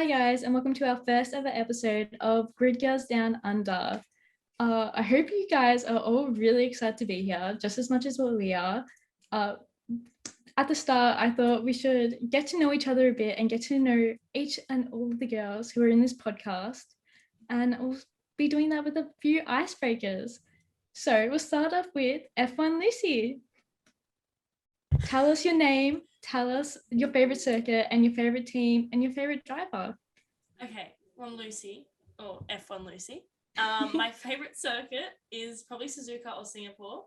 Hi guys, and welcome to our first ever episode of Grid Girls Down Under. I hope you guys are all really excited to be here, just as much as what we are. At the start, I thought we should get to know each other a bit and get to know each and all of the girls who are in this podcast. And we'll be doing that with a few icebreakers. So we'll start off with F1 Lucy. Tell us your name, tell us your favorite circuit and your favorite team and your favorite driver. Okay, Ron Lucy, or F1 Lucy. My favorite circuit is probably Suzuka or Singapore.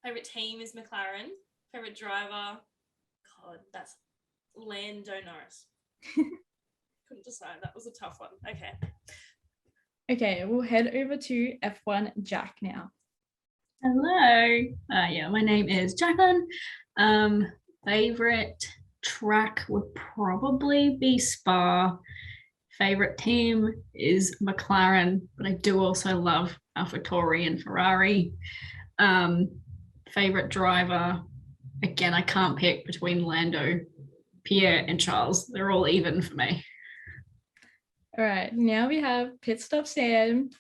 Favorite team is McLaren. Favorite driver, God, that's Lando Norris. Couldn't decide. That was a tough one. Okay, we'll head over to F1 Jack now. Hello. My name is Jacqueline. Favorite track would probably be Spa. Favorite team is McLaren, but I do also love AlphaTauri and Ferrari. Favorite driver, again, I can't pick between Lando, Pierre, and Charles. They're all even for me. All right, now we have Pit Stop Sam.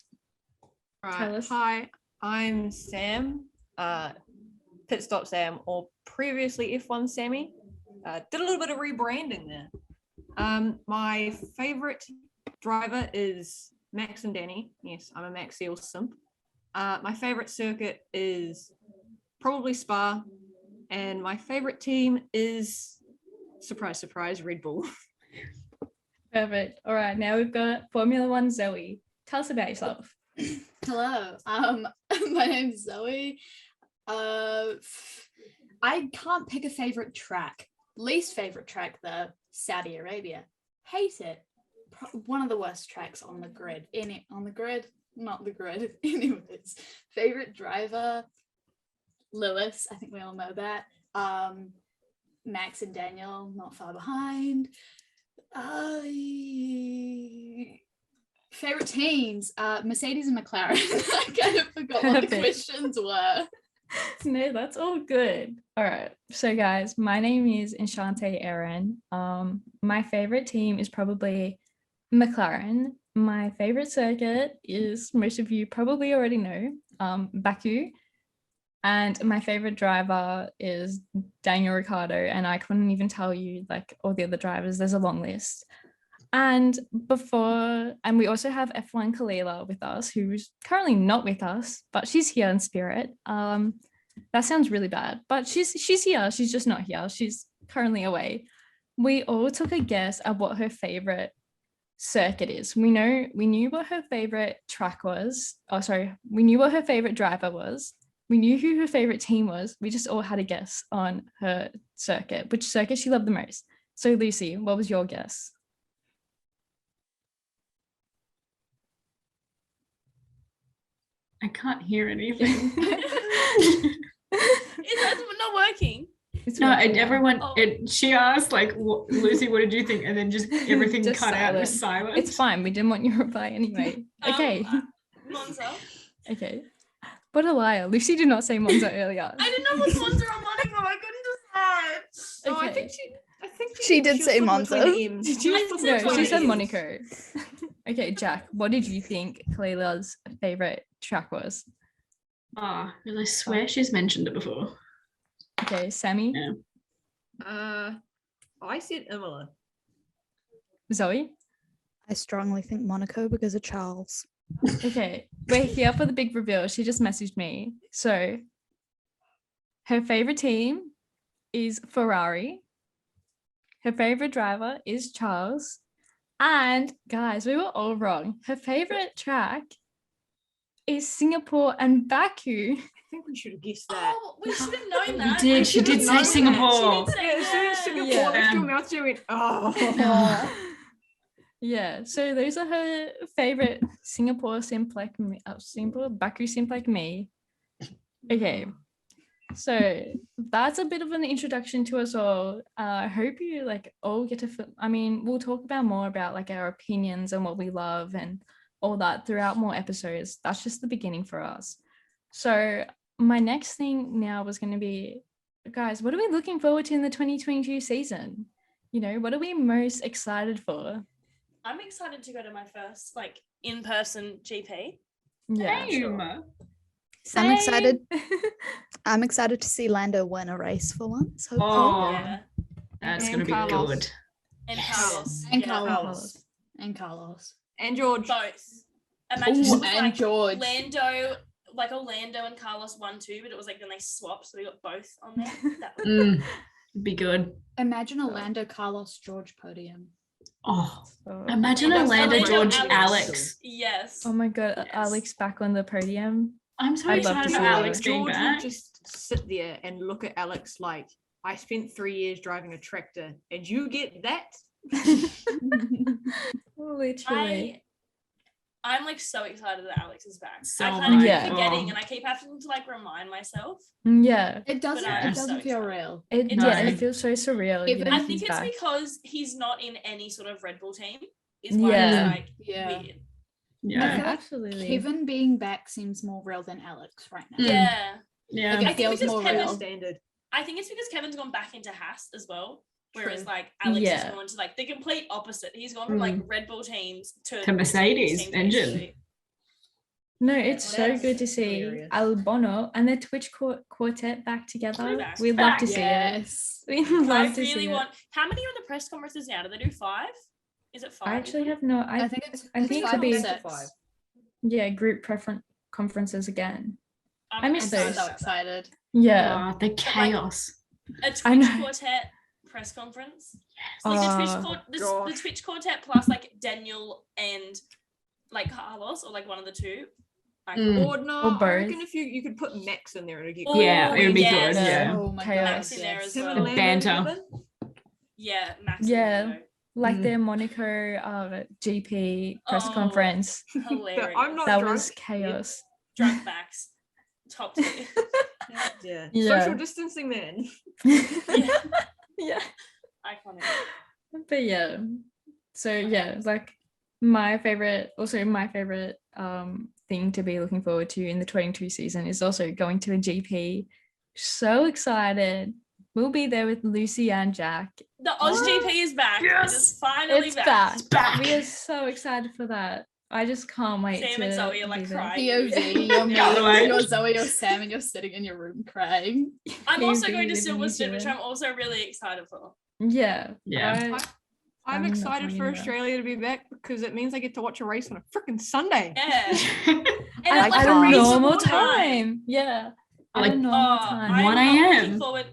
Right. Hi, I'm Sam. Pit Stop Sam, or previously F1 Sammy. Did a little bit of rebranding there. My favorite driver is Max and Danny. Yes, I'm a Max Seal simp. My favorite circuit is probably Spa, and my favorite team is, surprise, surprise, Red Bull. Perfect. All right, now we've got Formula One Zoe. Tell us about yourself. Hello. My name's Zoe. I can't pick a favorite track. Least favorite track though, Saudi Arabia. Hate it. One of the worst tracks on the grid. Not the grid. Anyways, favorite driver, Lewis. I think we all know that. Max and Daniel, not far behind. Favorite teams, Mercedes and McLaren. I kind of forgot what the questions were. No, that's all good. All right. So guys, my name is Enchante Erin. My favorite team is probably McLaren. My favorite circuit is, most of you probably already know, Baku. And my favorite driver is Daniel Ricciardo. And I couldn't even tell you like all the other drivers. There's a long list. And we also have F1 Khalila with us, who's currently not with us, but she's here in spirit. That sounds really bad, but she's here. She's just not here. She's currently away. We all took a guess at what her favorite circuit is. We knew what her favorite track was. We knew what her favorite driver was. We knew who her favorite team was. We just all had a guess on her circuit, which circuit she loved the most. So Lucy, what was your guess? I can't hear anything. It's not working. She asked like, Lucy, what did you think? And then just everything just cut out with silence. It's fine. We didn't want your reply anyway. Okay. Monza. Okay. What a liar. Lucy did not say Monza earlier. I didn't know it was Monza or Monaco. I couldn't decide. Okay. I think she did say Monza. Did you? No, she said Monaco. Okay, Jack, what did you think Khalila's favorite track was? Because I swear she's mentioned it before. Okay, Sammy? Yeah. I said Imola. Zoe? I strongly think Monaco because of Charles. Okay, we're here for the big reveal. She just messaged me. So, her favorite team is Ferrari. Her favorite driver is Charles. And guys, we were all wrong. Her favorite track is Singapore and Baku. I think we should have guessed that. Oh, we should have known that. We did. She did say Singapore. Singapore. Let's do mouth to it. Oh. Yeah. So those are her favorite Singapore Baku simp like me. Okay. So that's a bit of an introduction to us all. I hope you like all get to we'll talk about more about like our opinions and what we love and all that throughout more episodes. That's just the beginning for us. So my next thing now was going to be, guys, what are we looking forward to in the 2022 season? You know, what are we most excited for? I'm excited to go to my first like in-person GP. Yeah. Same. I'm excited. I'm excited to see Lando win a race for once. Hopefully. Oh, Yeah. that's And going to be Carlos. good. And Yes. Carlos. And yeah. Carlos. And Carlos. And George. Both. Imagine Ooh, it was and like George. Orlando and Carlos won too, but it was like then they swapped, so we got both on there. That would It'd be good. Imagine a Lando, Carlos, George podium. Oh, So- imagine And Orlando, Orlando, George, Alex. Alex. Yes. Oh my god, Yes. Alex back on the podium. I'm so I'd love excited to for see Alex that. being George back. would just sit there and look at Alex like, I spent 3 years driving a tractor and you get that? Literally. I'm like so excited that Alex is back. So I am kind of keep I. forgetting, Oh. and I keep having to like remind myself. Yeah. It doesn't. But I'm It doesn't so feel excited. real. It, It yeah, does. it feels so surreal. Even You know, I he's think it's back. because he's not in any sort of Red Bull team. Is why Yeah. it's like Yeah. weird. I Yeah. feel like absolutely. Kevin being back seems more real than Alex right now. Mm. Yeah. Yeah. Like, I it think feels because more Kevin- real. Standard. I think it's because Kevin's gone back into Haas as well. Whereas True. like Alex Yeah. has gone to like the complete opposite. He's gone from like Red Bull teams to Mercedes teams, engine. basically. No, it's so that's good to see hilarious. Albano and the Twitch quartet back together. back. We'd love to Back. see it. Yes. We'd I love to really see want. How many are the press conferences now? Do they do 5? Is it 5? it. I actually have no. I think it's. I think it 5 could or be- 6. Yeah, group preference conferences again. I I'm miss I'm those. so excited. Yeah. Oh, the chaos. A I Twitch know. quartet press conference. Yes. Like Oh, the gosh. Twitch quartet plus like Daniel and like Carlos or like one of the two. Mm. Or no, Or I reckon both. if you could put Max in there and it'd get Oh, Yeah, it would be yes. good. Yeah. Oh my Chaos. god. Max in there as Him well. and Lando Banter. together? Yeah, Max. Yeah. And Lando. like Mm. their Monaco GP press Oh, conference. Hilarious. I'm not That drunk. was chaos. drunk Max. Top tier. Yeah. Yeah. Social distancing man. Yeah. Yeah. Iconic. But yeah. So yeah, it's like my favorite thing to be looking forward to in the 22 season is also going to a GP. So excited. We'll be there with Lucy and Jack. The Oz GP is back. Yes. It is finally It's back. back. It's back. We are so excited for that. I just can't wait Sam to and Zoe are be like there. crying. POV, you're me, Can't wait. you're Zoe, you're Sam, and you're sitting in your room crying. I'm also POV going to living New Silverstone, which Zealand. I'm also really excited for. Yeah. Yeah. I'm not excited going for anywhere. Australia to be back because it means I get to watch a race on a freaking Sunday. Yeah. And Like at at a a normal reasonable time. Yeah. At Like, a normal Oh, time. I'm 1 looking a.m. forward.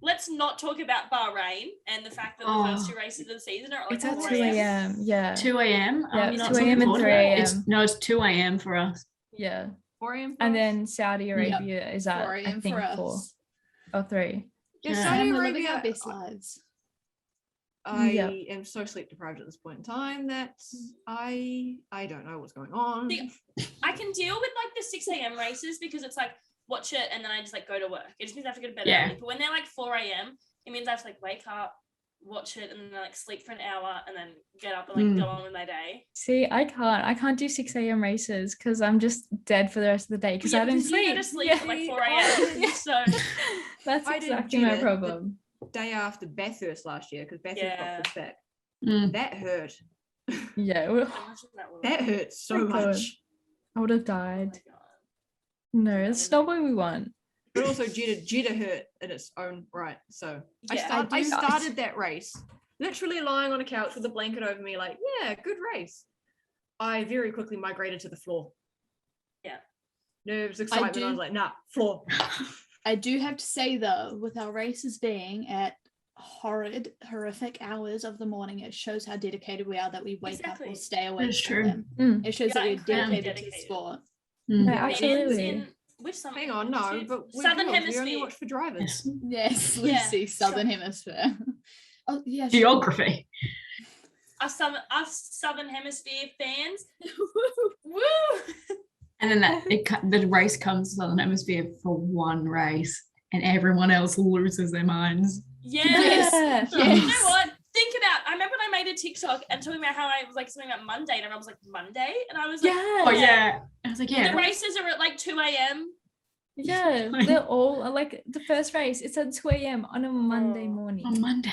Let's not talk about Bahrain and the fact that the first 2 races of the season are like It's at 4 2 a.m. Yeah. 2 a.m. Yeah, I'm it's not 2 looking a.m. and forward to 3 that. a.m. It's 2 a.m. for us. Yeah. 4 a.m. And then Saudi Yep. Arabia is at 4 I a.m. think for 4 us. or 3. Yeah, Yeah. Saudi Sam, we're living our Arabia. best lives. I Yep. am so sleep deprived at this point in time that I don't know what's going on. The- I can deal with like the 6 a.m. races because it's like watch it and then I just like go to work. It just means I have to go to bed Yeah. early. But when they're like 4 a.m., it means I have to like wake up, watch it, and then like sleep for an hour and then get up and like go on with my day. See, I can't do 6 a.m. races because I'm just dead for the rest of the day because I don't You sleep. go to sleep Yeah. at like 4 a.m. So That's I did exactly my Jeddah the- problem. Day after Bathurst last year because Bathurst Yeah. got pushed back. Mm. That hurt. Yeah, well, imagine that would- That hurt so Oh my God. much. I would have Oh died. my God. No, it's not what we want. But also Jeddah hurt in its own right. So Yeah. I started that race literally lying on a couch with a blanket over me, like, yeah, good race. I very quickly migrated to the floor. Yeah. Nerves, excitement. I do- was like, nah, floor. I do have to say though, with our races being at horrific hours of the morning, it shows how dedicated we are that we wake up Exactly. or stay awake. That's for true. them. Mm. It shows Yeah, that we're incredibly dedicated to the dedicated. sport. Mm. No, Yeah. absolutely. In which summer? Hang on, no, but we're Southern girls, we only Hemisphere. watch for drivers. Yes. Yes, Yeah, Lucy, Southern Hemisphere. Oh yeah, sure. Geography. Us Southern Hemisphere fans. Woo! And then the race comes to Southern Hemisphere for one race and everyone else loses their minds. Yeah. Yeah. You know what? Think about. I remember when I made a TikTok and talking about how I was like something about Monday, and I was like Monday, and I was like, Yeah. Oh yeah. I was like, the yeah. races are at like 2 a.m. Yeah, they're all like the first race. It's at 2 a.m. on a Monday morning. On Monday.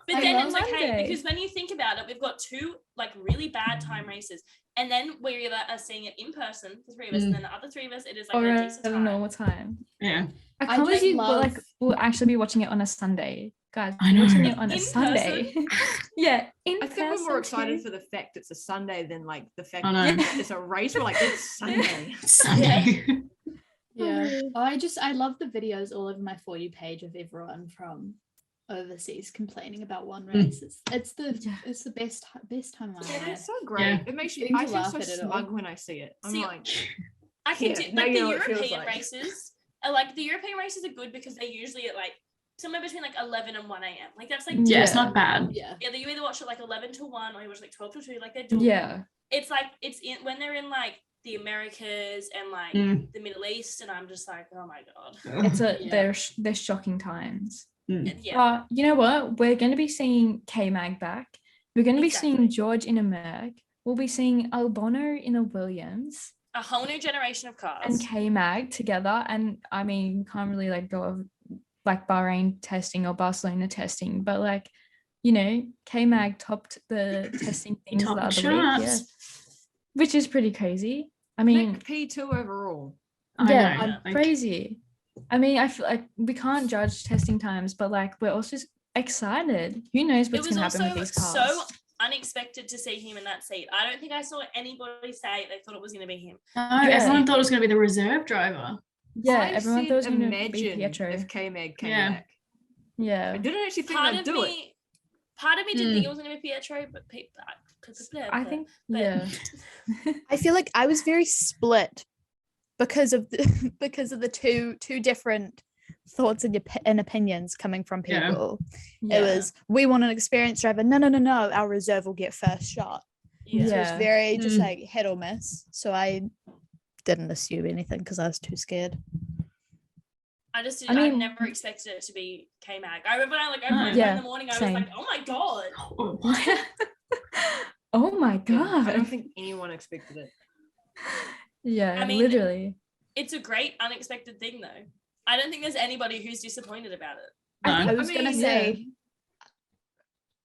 But I then love it's okay Monday. because when you think about it, we've got 2 like really bad time races, and then we either are seeing it in person, the 3 of us, and then the other 3 of us, it is like Or a at decent a time. normal time. Yeah. I I can't just believe love- we'll actually be watching it on a Sunday. Guys, I we're watching know. it on a In Sunday. Yeah, in I think we're more person excited too. for the fact it's a Sunday than like the fact I know. that it's a race. We're like, it's Sunday. Sunday. Yeah. I love the videos all over my For You page of everyone from overseas complaining about one race. It's the best time of my Yeah, life. it's so great. Yeah. It makes Getting I to feel laugh so at it all. smug when I see it. I'm See, like, I can Yeah, do now like you the know what it feels European like. races are like the European races are good because they're usually at like somewhere between like 11 and 1 a.m. Like that's like Yeah, it's Yeah. not bad. Yeah. either you either watch it like 11 to 1 or you watch like 12 to 2, like they're doing Yeah, it's like it's in when they're in like the Americas and like Mm. the Middle East, and I'm just like, oh my god. it's Yeah. they're shocking times. Mm. Yeah. But you know what? We're going to be seeing K-Mag back. We're going to be Exactly. seeing George in a Merc. We'll be seeing Albono in a Williams A whole new generation of cars. and K-Mag together. And I mean, you can't really like go of like Bahrain testing or Barcelona testing, but like, you know, K-Mag topped the testing things the Top other charts. week, yeah, which is pretty crazy. I mean, Nick P2 overall. I yeah, know, like- crazy. I mean, I feel like we can't judge testing times, but like we're also just excited. Who knows It what's was gonna happen also with these cars? so unexpected to see him in that seat. I don't think I saw anybody say they thought it was going to be him. No, Yeah. everyone thought it was going to be the reserve driver. Yeah, I everyone said thought it was gonna be imagine Pietro. if K-Mag came Yeah. back. I Yeah, didn't actually think Part they'd of do it. me, didn't think it was going to be Pietro, but I think but- yeah. I feel like I was very split because of the because of the two different thoughts and opinions coming from Yeah. people. Yeah. It was, we want an experienced driver. No, our reserve will get first shot. yeah. So it's Yeah. very just Mm. like hit or miss. So I didn't assume anything because I was too scared. I just did, I I mean- never expected it to be K-Mag. I remember when I like opened my phone Yeah, in the morning, I same. was like, oh my god. Oh, what? Oh my I god. don't think anyone expected it. Yeah, I mean, literally. It's a great unexpected thing though. I don't think there's anybody who's disappointed about it. I No. was gonna mean, say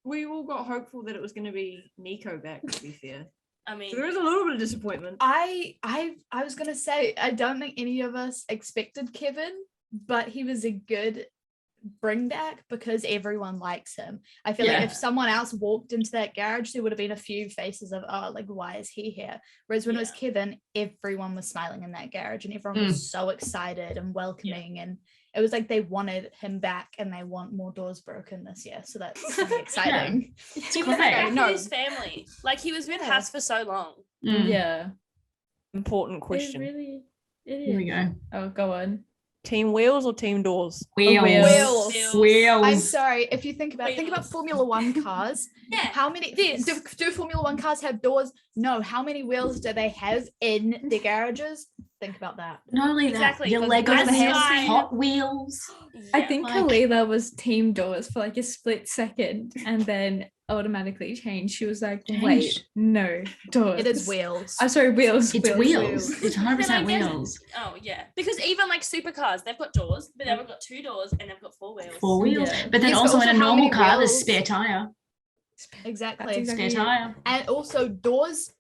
We all got hopeful that it was going to be Nico back, to be fair. I mean, So there is a little bit of disappointment. I was gonna say I don't think any of us expected Kevin, but he was a good bring back because everyone likes him. I feel like Yeah. if someone else walked into that garage, there would have been a few faces of, oh, like, why is he here? Whereas when it was Yeah. Kevin, everyone was smiling in that garage and everyone was so excited and welcoming, and it was like they wanted him back and they want more doors broken this year. So that's really exciting. he was great. back with No. his family. Like he was with Yeah. Haas for so long. Mm. Yeah. Important It question. really it is. Here we go. Oh, go on. Team wheels or team doors? Wheels. Wheels. Wheels. I'm sorry, if you think about Wheels. Formula One cars, Yeah. how many This. do Formula One cars have doors? No. How many wheels do they have in their garages? Think about that. Not only Exactly, that, your because Lego that's has why- Hot Wheels. I Yeah. think like- Khalila was team doors for like a split second and then automatically changed. She was like, wait, Changed. no, doors. It is wheels. I'm sorry, wheels. It's wheels. It's 100% Then I guess- wheels. Oh yeah, because even like supercars, they've got doors, but they've got 2 doors and they've got 4 wheels. 4 wheels. Yeah. But then Yes, but also in a also how normal many car, there's wheels? spare tire. Exactly. That's exactly Spare it. tire. And also doors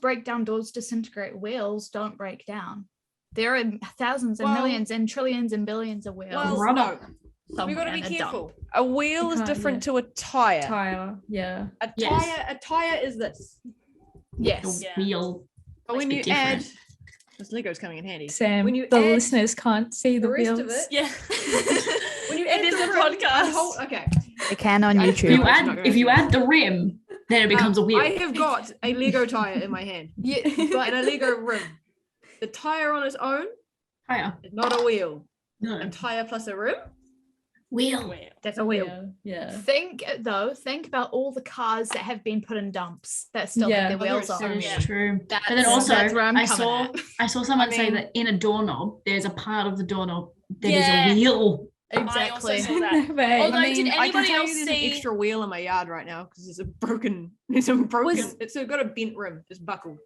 break down, doors disintegrate, wheels don't break down. There are thousands and Well- millions and trillions and billions of wheels. Well, Rubber. no. We somewhere got to be in a dump. careful. A wheel You is can't, different yeah. to a tire. Tire. Yeah. Yes. A tire is this. Yes. The Yeah. wheel. But when a you bit add, different. this Lego's coming in handy. Sam, When you the add listeners can't see the, the rest wheels. of it, Yeah. when you It add is the a rim, podcast. okay. I can on I- If YouTube. you it's not add gonna if you happen. add the rim, then it becomes a wheel. I have got a Lego tire in my hand Yeah, and but a Lego rim. The tire on its own Tire. is not a wheel. No. A tire plus a rim, Wheel. Wheel. that's a wheel. Yeah. think about all the cars that have been put in dumps that still Yeah. have their Oh, wheels there is so on. That is Yeah. true. But then That's- also, that's where I'm I coming saw at. I saw someone say mean- that in a doorknob, there's a part of the doorknob that is Yeah. a wheel. I also Exactly. saw that. No way. Although, I mean, did I can anybody tell else you there's see? an extra wheel in my yard right now because it's got a bent rim, it's buckled.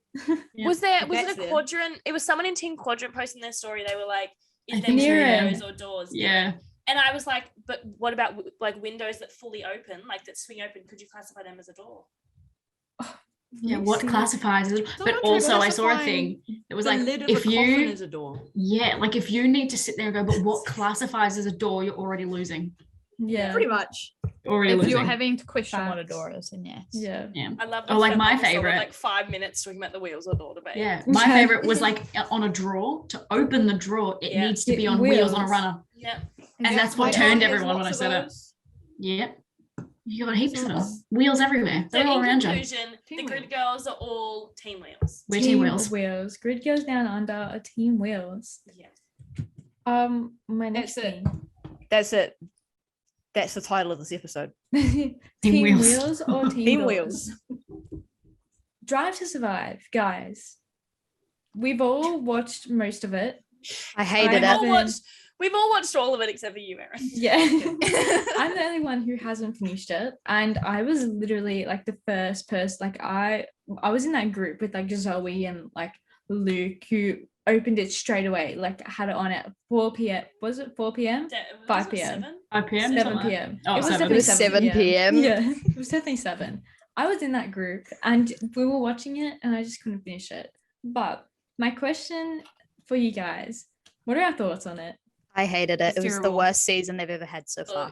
Yeah. Was That's it a there. quadrant? It was someone in Team Quadrant posting their story. They were like, is I them think so, yeah. windows or doors. Yeah. And I was like, but what about like windows that fully open, like that swing open? Could you classify them as a door? Yeah, what Lucy. classifies it? But Someone also tried I saw a classifying thing that was The like, lid of if a coffin you, is a door. yeah, like if you need to sit there and go, but what classifies as a door, you're already losing. Yeah. Pretty much. Already If losing. you're having to question what a Facts. door is, then yes. Yeah. Yeah. I love. Oh, like my like favorite. 5 minutes talking about the wheels or door debate. Yeah, my Yeah. favorite was like on a drawer. To open the drawer, it Yeah. needs to be Yeah, on wheels on a wheels. runner. Yeah. And that's what turned everyone when I said it. Yeah. You got heaps of them. Wheels everywhere. So They're all in around you. conclusion, the Team grid wheels. girls are all team wheels. We're team wheels. Grid Girls Down Under are team wheels. Yeah. My next That's it. thing. That's it. That's the title of this episode. Team Wheels. wheels or team, Team doors? wheels. Drive to Survive, guys. We've all watched most of it. I hated I it. We've all watched all of it except for you, Erin. Yeah. I'm the only one who hasn't finished it. And I was literally like the first person, like I was in that group with like Zoe and like Luke who opened it straight away, like had it on at 4 p.m. Was it 4 p.m? 5 p.m. 5 p.m. 7 p.m. Oh, It was 7. definitely It was 7 p.m. Yeah, it was definitely 7. I was in that group and we were watching it and I just couldn't finish it. But my question for you guys, what are our thoughts on it? I hated it. It's It was the terrible. worst season they've ever had so far.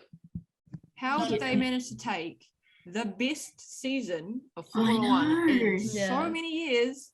How did they manage to take the best season of I Formula One in know. Yeah. so many years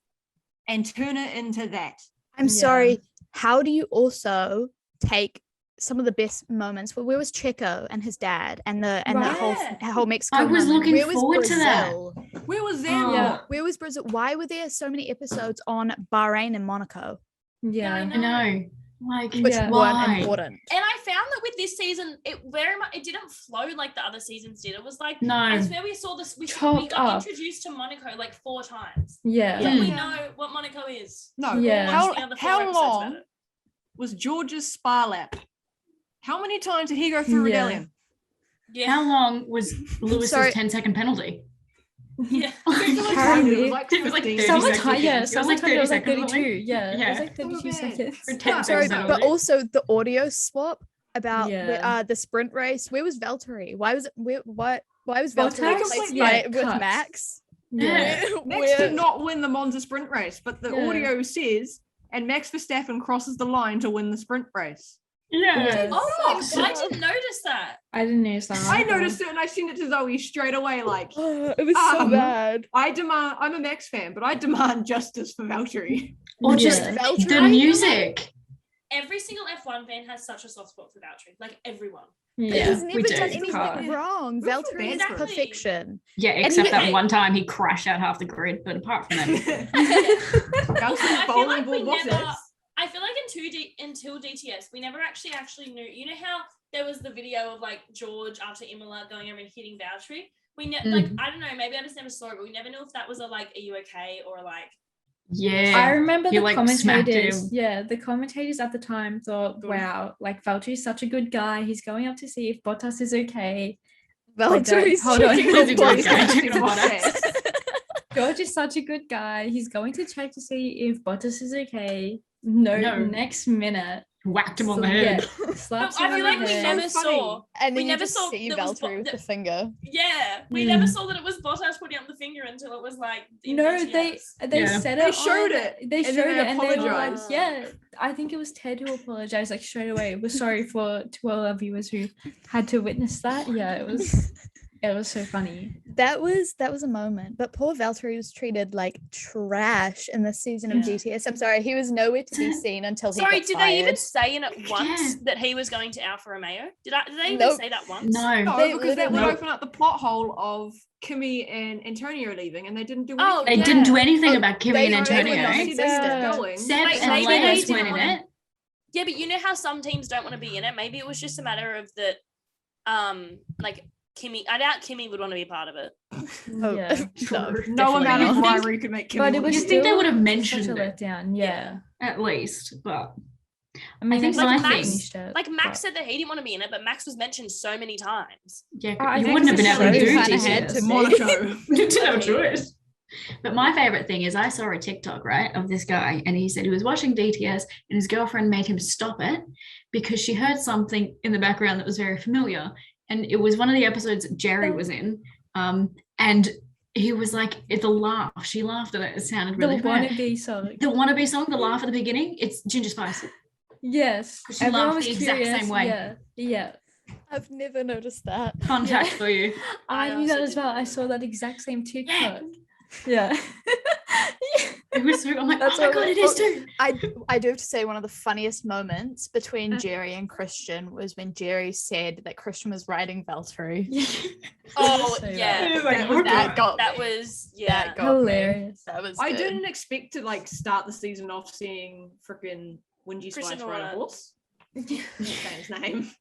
and turn it into that? I'm Yeah. sorry. How do you also take some of the best moments? Where was Checo and his dad and that whole Mexico I was moment? looking Where was forward to that. Brazil? Where was Oh. that? Yeah. Where was Brazil? Why were there so many episodes on Bahrain and Monaco, Yeah. I I know. Like, which Yeah. weren't why? important? And I found that with this season, it very much it didn't flow like the other seasons did. It was like No. I swear we saw this. We Chopped got up. introduced to Monaco like 4 times. Yeah. But we Yeah. know what Monaco is. No. Yeah. Watch the other 4 How episodes about long it. was George's spa lap? How many times did he go through Yeah. Rebellion? Yeah. How long was Lewis's Sorry. 10-second penalty? Yeah. Apparently- It was like It was like 15 30 Someone seconds. time, It yeah, was someone like time it 30 was like seconds or 32. something. Yeah, it Yeah. was like 32 So bad. seconds. For 10 Sorry, seconds. but also the audio swap about Yeah. the sprint race. Where was Valtteri? Why was it? Why was Bottas? Valtteri replaced Yeah, with cut. Max? Yeah. Max did not win the Monza sprint race, but the Yeah. audio says, and Max Verstappen crosses the line to win the sprint race. Yeah. Yeah. Oh, I didn't notice that. I didn't notice that. I either. noticed it and I sent it to Zoe straight away. Like, It was so Um, bad. I'm a Max fan, but I demand justice for Valtteri. Or just Yeah. the Valtteri? music. Every single F1 fan has such a soft spot for Valtteri. Like everyone. But Yeah. he's we never do. done anything Hard. wrong. Good for Valtteri is Exactly. perfection. Yeah, And except he- that one time he crashed out half the grid. But apart from that, Also, I feel bowling like we ball never. bosses. I feel like until DTS, we never actually knew. You know how there was the video of like George after Imola going over and hitting Valtteri. We like I don't know, maybe I just never saw it, but we never knew if that was a like, are you okay, or like. yeah. I remember He, the like, smacked commentators. him. Yeah, the commentators at the time thought, Good. "Wow, like Valtteri's such a good guy. He's going up to see if Bottas is okay." Like that. Valtteri's Hold on. checking He's on a good Bottas. guy. Checking Checking on on Bottas. George is such a good guy. He's going to check to see if Bottas is okay. No. Next minute, Whacked him on the head. Yeah, slaps I him feel on like the we head. never funny. saw. And We then you never just saw see that was Valtteri with the- the finger. Yeah, we never saw that it was Bottas putting up the finger until it was like. in No, DTS. they Yeah. said They it. showed on- it, They and showed then it, they and they were like, apologized. "Yeah." I think it was Ted who apologized like straight away. We're sorry to all our viewers who had to witness that. Yeah, it was so funny. That was a moment. But poor Valtteri was treated like trash in this season of Yeah. GTS. I'm sorry, he was nowhere to be seen until he Sorry, got did fired. they even say in it once Yeah. that he was going to Alfa Romeo? Did they even Nope. say that once? No. No, They because that would literally- open up the plot hole of Kimmy and Antonio leaving, and they didn't do Oh, anything. They didn't do Yeah. anything Oh, about Kimmy they- and they were Antonio. not See, they kept Yeah. going. Seb Wait, and maybe they Lance didn't went in wanna- it. Yeah, but you know how some teams don't want to be in it. Maybe it was just a matter of that. Like Kimmy, I doubt Kimmy would want to be a part of it. Oh, Yeah. no, No amount of definitely not. rivalry could make Kimmy. But it win. was You'd think they still would have such a mentioned it, letdown. Yeah. at least. But I mean, I think they my still thing- finished it, Like Max but- said that he didn't want to be in it, but Max was mentioned so many times. yeah, I you think wouldn't have it's been a able to show do you kinda had GTS. to Monaco. You didn't have a choice. But my favorite thing is I saw a TikTok, right, of this guy, and he said he was watching DTS and his girlfriend made him stop it because she heard something in the background that was very familiar. And it was one of the episodes that Jerry was in. And he was like, it's a laugh. She laughed at it. It sounded really The funny. wannabe song. The wannabe song, the laugh at the beginning, it's Ginger Spice. Yes. She Everyone laughed was the exact curious. same way. Yeah. Yeah. I've never noticed that. Fun Yeah. fact for you. I knew also that as didn't well. I know saw that. that exact same TikTok. Yeah. It was so, I'm like, That's oh my what God, I- it is too. I do have to say one of the funniest moments between Jerry and Christian was when Jerry said that Christian was riding Valtteri. Oh So yeah, He was like, that was, "Okay." That got that me. was yeah. That got me. Hilarious. That was I good. didn't expect to like start the season off seeing freaking Wingy Christian Spice ride a Horner. horse. I'm not saying his name.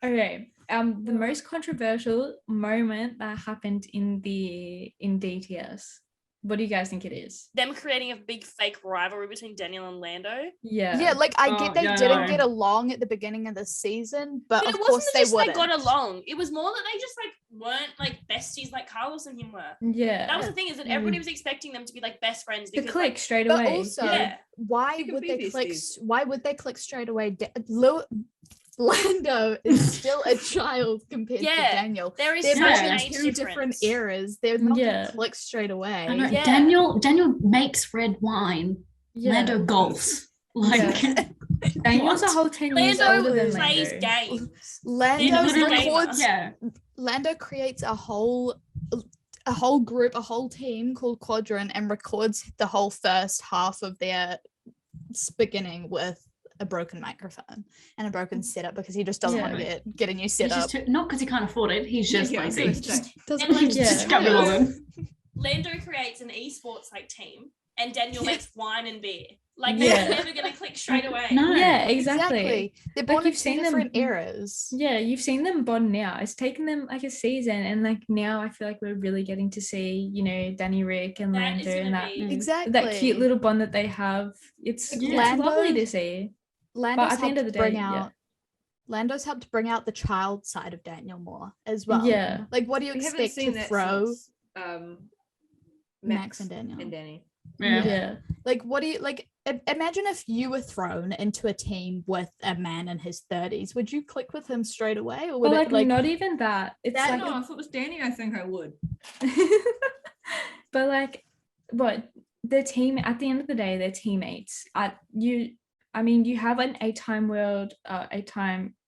Okay. The most controversial moment that happened in DTS. What do you guys think it is? Them creating a big fake rivalry between Daniel and Lando. Yeah, like I get they yeah, didn't no. get along at the beginning of the season, but But of it course wasn't they just they wouldn't. got along. It was more that they just like weren't like besties like Carlos and him were. Yeah. That was the thing, is that everybody was expecting them to be like best friends The because click like, straight But away. also, Yeah. why You can would be they click? besties. Why would they click straight away? Lando is still a child compared to Yeah, Daniel. there is They're such both an in age two different eras. They're not Yeah. gonna click straight away. I know, Yeah. Daniel makes red wine. Yeah. Lando golfs. Like, Yeah. Daniel's a what? whole 10 years Lando older than plays Lando. games. Lando He's a gamer. records. Yeah. Lando creates a whole group, a whole team called Quadrant, and records the whole first half of their beginning with a broken microphone and a broken setup because he just doesn't want Yeah. to get a new He's setup. just not because he can't afford it. He's just Yeah, I was lazy. gonna say. Doesn't And, want like, to Yeah. Just got rid of him. Lando creates an esports like team, and Daniel Yeah. makes wine and beer. Like Yeah. they're never gonna click straight away. No. Yeah, exactly. They're born in you've two seen them- different eras. Yeah, you've seen them bond now. It's taken them like a season, and like now I feel like we're really getting to see, Danny, Rick, and That is Lando, and gonna that be Exactly. that cute little bond that they have. It's Yeah. lovely to see. Lando's at the end helped of the bring day, out. yeah. Lando's helped bring out the child side of Daniel more as well. Yeah. Like, what do you We haven't expect seen to that throw since, Max and Daniel? and Danny. Yeah. Yeah. Like, what do you like? Imagine if you were thrown into a team with a man in his 30s. Would you click with him straight away, or would But it like not even that. It's that- like No, if it was Danny, I think I would. but like what the team at the end of the day, they're teammates. You have an eight-time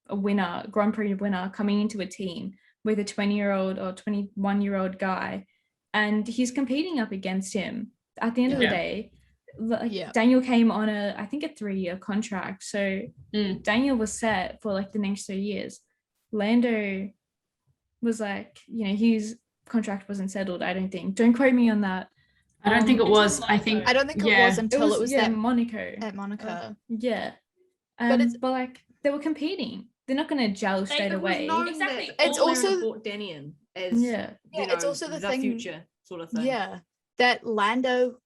winner, Grand Prix winner coming into a team with a 20-year-old or 21-year-old guy, and he's competing up against him. At the end of the Yeah. day, like Yeah. Daniel came on I think a 3-year contract. So Mm. Daniel was set for like the next 3 years. Lando was like, his contract wasn't settled, I don't think. Don't quote me on that. I don't think it Until was. I think. I don't think Yeah. it was until it was that Monaco. at Monaco. Yeah. But it's- but like they were competing. They're not gonna gel straight It was away. known Exactly. that It's all also- Aaron brought Danny in as Yeah. Yeah, it's also the thing- future sort of thing. Yeah, that Lando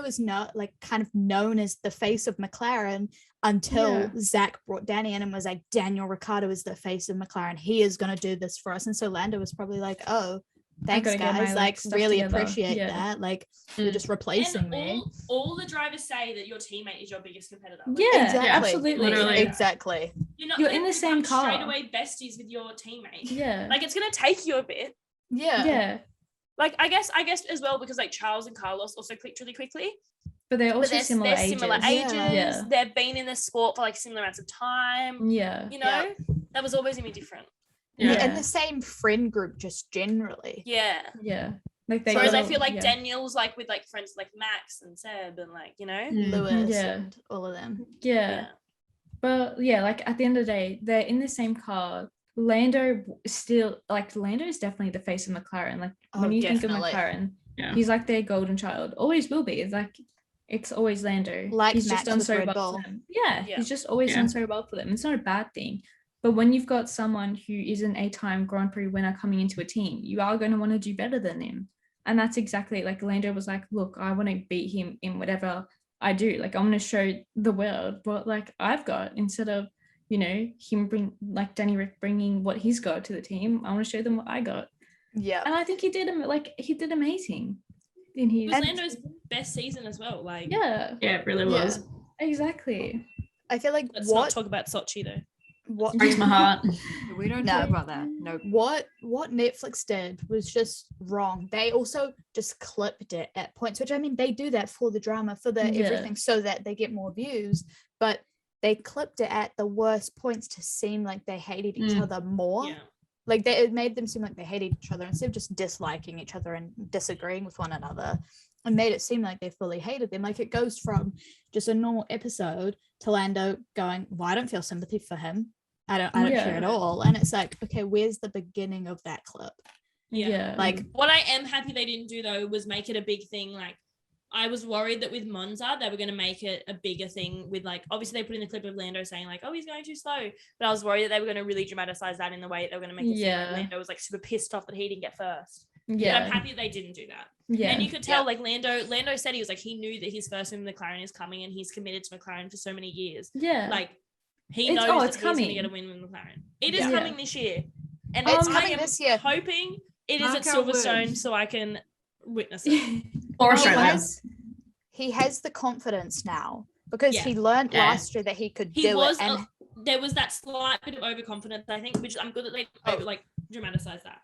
is not like kind of known as the face of McLaren until Yeah. Zach brought Danny in and was like, Daniel Ricciardo is the face of McLaren. He is going to do this for us. And so Lando was probably like, oh, thanks gotta get my, guys. Like stuff really together. appreciate Yeah. that. Like you're Mm. just replacing And me. all the drivers say that your teammate is your biggest competitor. Like, Yeah, Exactly. absolutely. Literally. Exactly. You're not You're gonna in the same become straight car. away besties with your teammate. Yeah. Like it's gonna take you a bit. Yeah. Yeah. Like I guess as well because like Charles and Carlos also clicked really quickly. But they're But also they're similar they're ages. similar ages. Yeah. They've been in the sport for like similar amounts of time. Yeah. You know, that was always gonna be different. Yeah. Yeah. And the same friend group just generally. Yeah. Yeah. Like they Whereas I gotta- feel like yeah. Daniel's like with like friends like Max and Seb and like Mm. Lewis Yeah. and all of them. Yeah. But yeah, like at the end of the day, they're in the same car. Lando is definitely the face of McLaren. Like Oh, when you definitely. think of McLaren, Yeah. he's like their golden child. Always will be. It's like it's always Lando. Like he's Max just done with so Red well Bull. for them. Yeah, Yeah. he's just always Yeah. done so well for them. It's not a bad thing. But when you've got someone who is an 8-time Grand Prix winner coming into a team, you are going to want to do better than him. And that's exactly like Lando was like, look, I want to beat him in whatever I do. Like I want to show the world what like I've got instead of, him Danny Rick bringing what he's got to the team. I want to show them what I got. Yeah. And I think he did amazing in It his. was Lando's best season as well. Like, Yeah, Yeah, it really was. exactly. I feel like let's not talk about Sochi though. what Breaks my heart. We don't No. talk about that. No. what Netflix did was just wrong. They also just clipped it at points, which I mean they do that for the drama, for the Yeah. everything, so that they get more views, but they clipped it at the worst points to seem like they hated each other more. Yeah. Like it made them seem like they hated each other instead of just disliking each other and disagreeing with one another, and made it seem like they fully hated them. Like it goes from just a normal episode to Lando going, well, I don't feel sympathy for him. I don't care at all. And it's like, okay, where's the beginning of that clip? Yeah. Like What I am happy they didn't do though was make it a big thing. Like, I was worried that with Monza they were going to make it a bigger thing with, like, obviously they put in the clip of Lando saying like, oh, he's going too slow, but I was worried that they were going to really dramatize that in the way that they were going to make it seem like Lando was like super pissed off that he didn't get first. Yeah, But I'm happy they didn't do that. yeah, And you could tell like Lando said he was like, he knew that his first win with McLaren is coming and he's committed to McLaren for so many years. yeah. Like, he It's- knows oh, that it's he's going to coming. get a win with McLaren. It is Yeah. coming this year. And It's I coming am this year. hoping it is Mark at our Silverstone words. so I can witness it. Or he Australia. he has the confidence now because Yeah. he learned Yeah. last year that he could He do was it. And there was that slight bit of overconfidence, I think, which I'm good that they like dramatize that.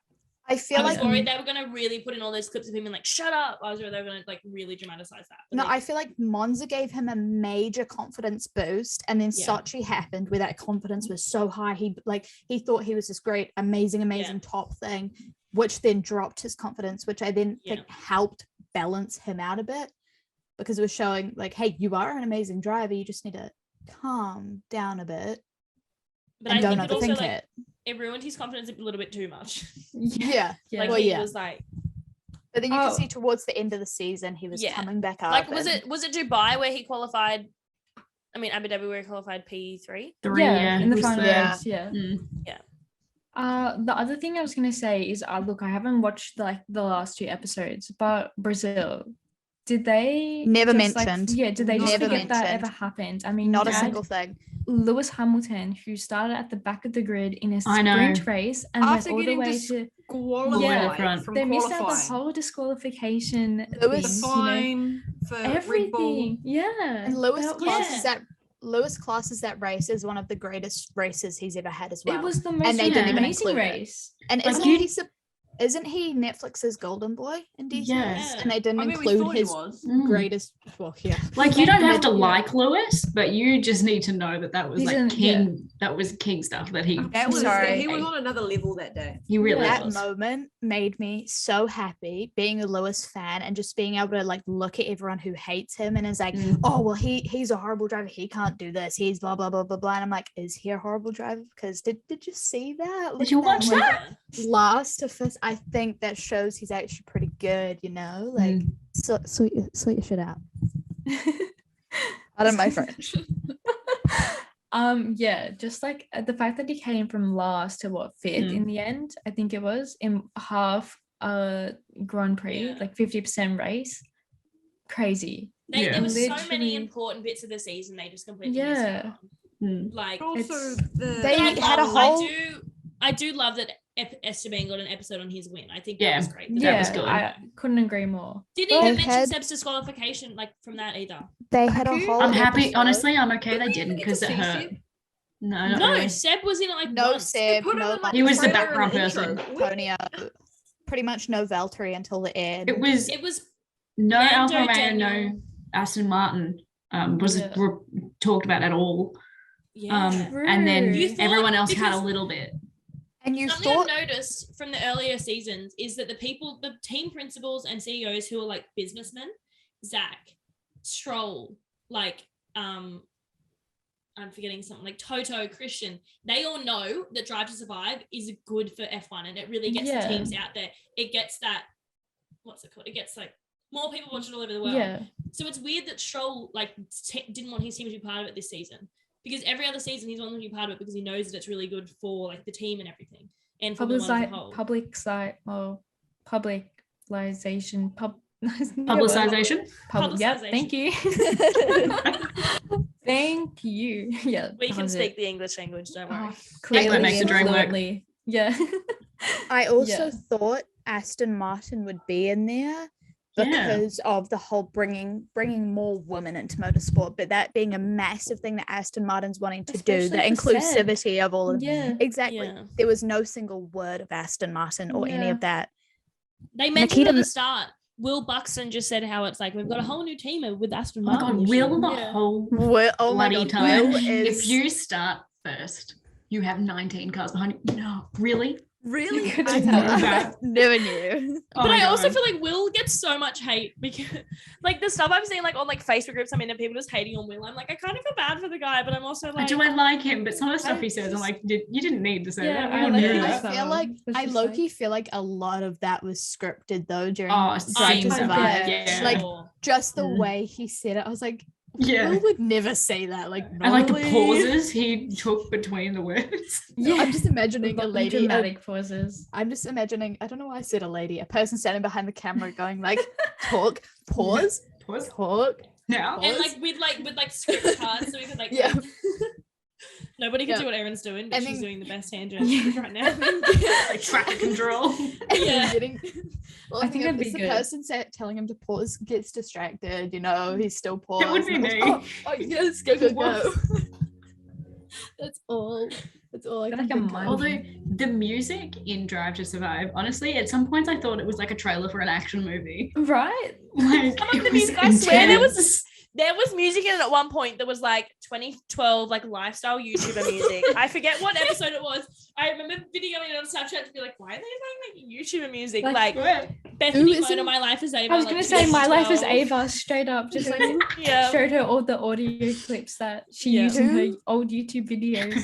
I feel I was like worried they were going to really put in all those clips of him and like, shut up. I was worried they were going to like really dramatize that. But no, they I feel like Monza gave him a major confidence boost, and then Yeah. Sochi happened where that confidence was so high. He thought he was this great, amazing top thing, which then dropped his confidence, which I then think helped balance him out a bit, because it was showing like, hey, you are an amazing driver. You just need to calm down a bit but and I don't think it also overthink like it. it ruined his confidence a little bit too much. Yeah. Like Well, he yeah. was like, But then you Oh. can see towards the end of the season, he was Yeah. coming back up. like was and- it Dubai where he qualified? I mean, Abu Dhabi where he qualified P3. Yeah, in the was final third. race, yeah. Mm. The other thing I was gonna say is, look, I haven't watched the last two episodes, but Brazil, did they Never just, like, mentioned. did they just Never forget that mentioned. ever happened? I mean, Not you a had single thing. Lewis Hamilton, who started at the back of the grid in a I sprint know. race and After went all the getting way to. disqualified Yeah. from They missed out the qualifying. whole disqualification. Lewis- things, The you know, fine for Red Bull. everything. Yeah. And Lewis that was- classes that race as one of the greatest races he's ever had as well. It was the most they didn't even amazing include it. race. And Like isn't he Netflix's golden boy in DTS? Yeah. And they didn't I mean, we include thought he his was. Mm. greatest. Well, yeah. Like, you don't have to Yeah. like Lewis, but you just need to know that was He's like an- king. That was king stuff that he. That was Sorry. he was on another level that day. He really That was. moment made me so happy being a Lewis fan and just being able to like look at everyone who hates him and is like, Mm. oh well, he's a horrible driver, he can't do this, he's blah blah blah blah blah. And I'm like, is he a horrible driver? Because did you see that? Look Did you at watch like, that? last to first? I think that shows he's actually pretty good, you know, like sweet your shit out. Out of my French. Yeah, just like the fact that he came from last to what, fifth in the end, I think it was, in half Grand Prix, Yeah. like 50% race. Crazy. Yeah. There were so many Literally. important bits of the season they just completely Yeah. missed out on. Mm. Like, Also, It's- the They I had a love- whole- I do love that Esteban got an episode on his win. I think Yeah. that was great. That Yeah, was good. I couldn't agree more. Didn't They even mention had- Seb's disqualification like from that either. They had a Baku? whole I'm happy. episode- Honestly, I'm okay. Did They we didn't even get because to it see hurt. Seb? No, not No, really. Seb was in it like No once. Seb, Put him no in, like, He was the trailer in background intro. person. Antonio, pretty much no Valtteri until the end. It was It was no Lando, Alfa Romeo, Daniel. no Aston Martin. Was Yeah. talked about at all. yeah. And then True. You thought- everyone else had a because- little bit. and you Something thought I've noticed from the earlier seasons is that the team principals and CEOs who are like businessmen, Zach, Stroll, like I'm forgetting something like Toto, Christian, they all know that Drive to Survive is good for F1 and it really gets Yeah. the teams out there. It gets that, what's it called? It gets like more people watch it all over the world. Yeah. So it's weird that Stroll didn't want his team to be part of it this season, because every other season he's wanted to be part of it because he knows that it's really good for like the team and everything and for the as a whole. Publicization. Publicization. Yep. Thank you. Thank you. Yeah. We that can was speak it. the English language, don't worry. Clearly makes the dream work. fluently. Yeah. I also Yeah. thought Aston Martin would be in there Yeah. because of the whole bringing more women into motorsport, but that being a massive thing that Aston Martin's wanting to do, the Especially for Seb. inclusivity of all of Yeah. exactly. Yeah. There was no single word of Aston Martin or any Yeah. of that. They mentioned Nikita- at the start. Will Buxton just said how it's like we've got a whole new team with Aston Oh my Martin. God, this Will year. the Yeah. whole Will, oh my bloody God, time. Will is If you start first, you have 19 cars behind you. No, really? really. Good I to know. never knew. Oh But my I also God. feel like Will gets so much hate because, like, the stuff I'm seeing, like, on like Facebook groups, I mean, and people just hating on Will. I'm like, I kind of feel bad for the guy, but I'm also like, I like him, but some of the stuff I he says, I'm just- like, you didn't need to say Yeah, that. We I all like knew his that. I feel like It's I just low-key like- feel like a lot of that was scripted though during Oh, Drive to seems Survive. like, Yeah. Like, sure. just the Mm. way he said it, I was like, Yeah. Will would never say that. Like, I like the normally- pauses he took between the words. Yeah. I'm just imagining a Long lady. dramatic pauses. I'm just imagining. I don't know why I said a lady. A person standing behind the camera going like, talk, pause, Pause. talk. Now. And like with script cards, so we could like Yeah. Nobody can Yeah. see what Erin's doing, but And she's then- doing the best hand Yeah. gestures right now. Like tracker control. And Yeah. getting, well, I think that'd be the good. person telling him to pause gets distracted. You know, he's still paused. It would be and me. Oh yes, go go go. What? That's all. That's all I Like can a think month. of. Although the music in Drive to Survive, honestly, at some points I thought it was like a trailer for an action movie. Right? Like, Some of it the was music, I swear intense. there was music in it at one point that was like 2012 like lifestyle YouTuber music. I forget what episode it was. I remember videoing it on Snapchat to be like, why are they playing like YouTuber music? Like, Like Yeah. Bethany Who is Mona, it? My Life is Ava. I was like, gonna say My Life is 2012. Ava, straight up, just like Yeah. showed her all the audio clips that she Yeah. used in her Who- old YouTube videos,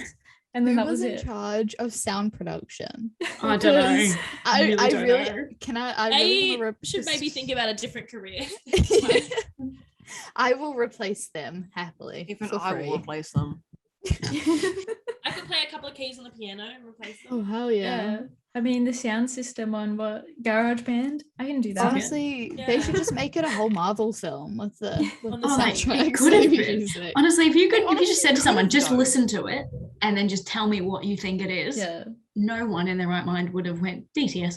and then Who that was was in it. charge of sound production? I don't know. Because I Really don't really know. can I really They wanna should maybe think about a different career. I will replace them happily. Even for I will free. replace them. I could play a couple of keys on the piano and replace Oh them. hell yeah. Yeah. I mean, the sound system on GarageBand, I can do that. Honestly, they should Yeah. just make it a whole Marvel film with the On the like, soundtrack. it could have Maybe been. music. Honestly, if you Honestly, just said it to someone, could've just though. listen to it and then just tell me what you think it is, Yeah. no one in their right mind would have went DTS.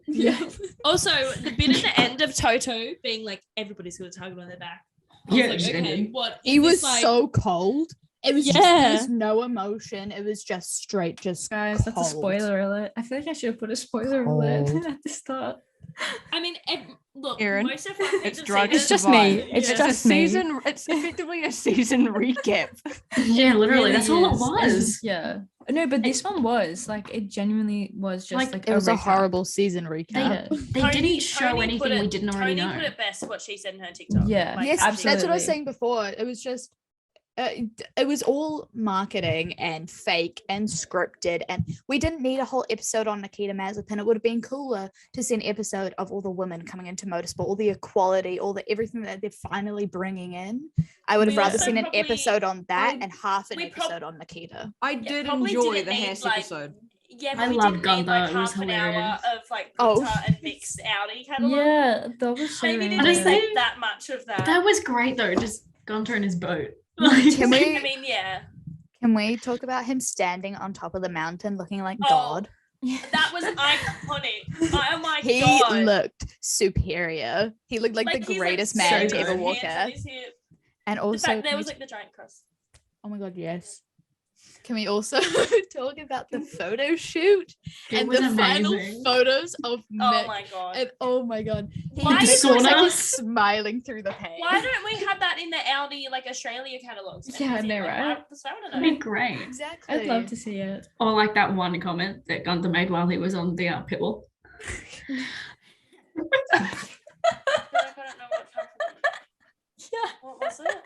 Yeah. Also, the bit at the end of Toto being like, everybody's got a target on their back. I was Yeah, like, just okay, ending. what? He is was this, like- so cold. It was just Yeah. there was no emotion. It was just straight, just Guys, that's a cold. spoiler alert. I feel like I should have put a spoiler alert Cold. at the start. I mean, look, Erin, most of our it's have Drive seen to It's just Survive. me. It's Yeah. just a me. season. It's effectively a season recap. Yeah, literally, Really that's all it is. was. Yeah. No, but this one was like it genuinely was just Like, like It was a recap. horrible season recap. Yeah. They Tony- didn't show Tony anything put it- we didn't already Tony know. put it best what she said in her TikTok. Yeah. Yes, actually. that's what I was Absolutely. saying before. It was just it was all marketing and fake and scripted, and we didn't need a whole episode on Nikita Mazepin. It would have been cooler to see an episode of all the women coming into motorsport, all the equality, all the everything that they're finally bringing in. I would have We rather also seen an probably- episode on that I- and half an we prob- episode on Nikita. I did probably enjoy didn't the need, Hess like, episode. Yeah, I but we loved did need Gunther, like it was half an hilarious. hour of like Oh. Gunther and mixed Audi catalog. Yeah, that was so Maybe didn't random. Honestly, expect that much of that. That was great though, just Gunter in his boat. Can we I mean, yeah, can we talk about him standing on top of the mountain looking like Oh, God? that was iconic. Oh my He god, looked superior. He looked like the he's, greatest so man good. to ever with walk hands on at. his hip. And The also, fact there can was we like the giant cross. oh my god, yes. Can we also talk about the photo shoot It and was the amazing. final photos of Oh Mick? my god. And oh my god, he Why looks is like sauna? he's smiling through the pain. Why don't we have that in the Audi like Australia catalogs? and Yeah, I everything? know, Like, right? That's what I want to That'd know. be great. Exactly. I'd love to see it. Or like that one comment that Gunther made while he was on the pit wall. I feel like I don't know what happened. Yeah. What was it?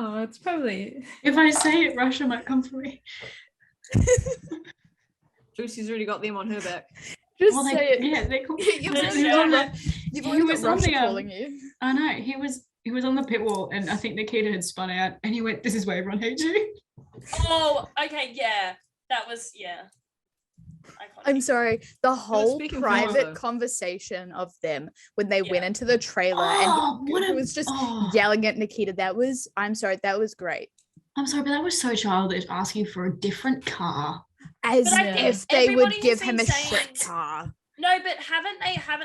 Oh, it's probably If I say it, Russia might come for me. Lucy's already got them on her back. Just Well, say it. yeah, they call You've There's already no- got Ru- you've he already was got on Russia the, calling you. I know he was on the pit wall, and I think Nikita had spun out, and he went, "This is why everyone hates you." Oh, okay, yeah. That was iconic. I'm sorry. The whole speaking private for- conversation of them when they went Yeah. into the trailer Oh, and what he a- was just oh. yelling at Nikita. That was, I'm sorry, that was great. I'm sorry, but that was so childish, asking for a different car. As But I think if they would everybody has give him been a saying- shit car. No, but haven't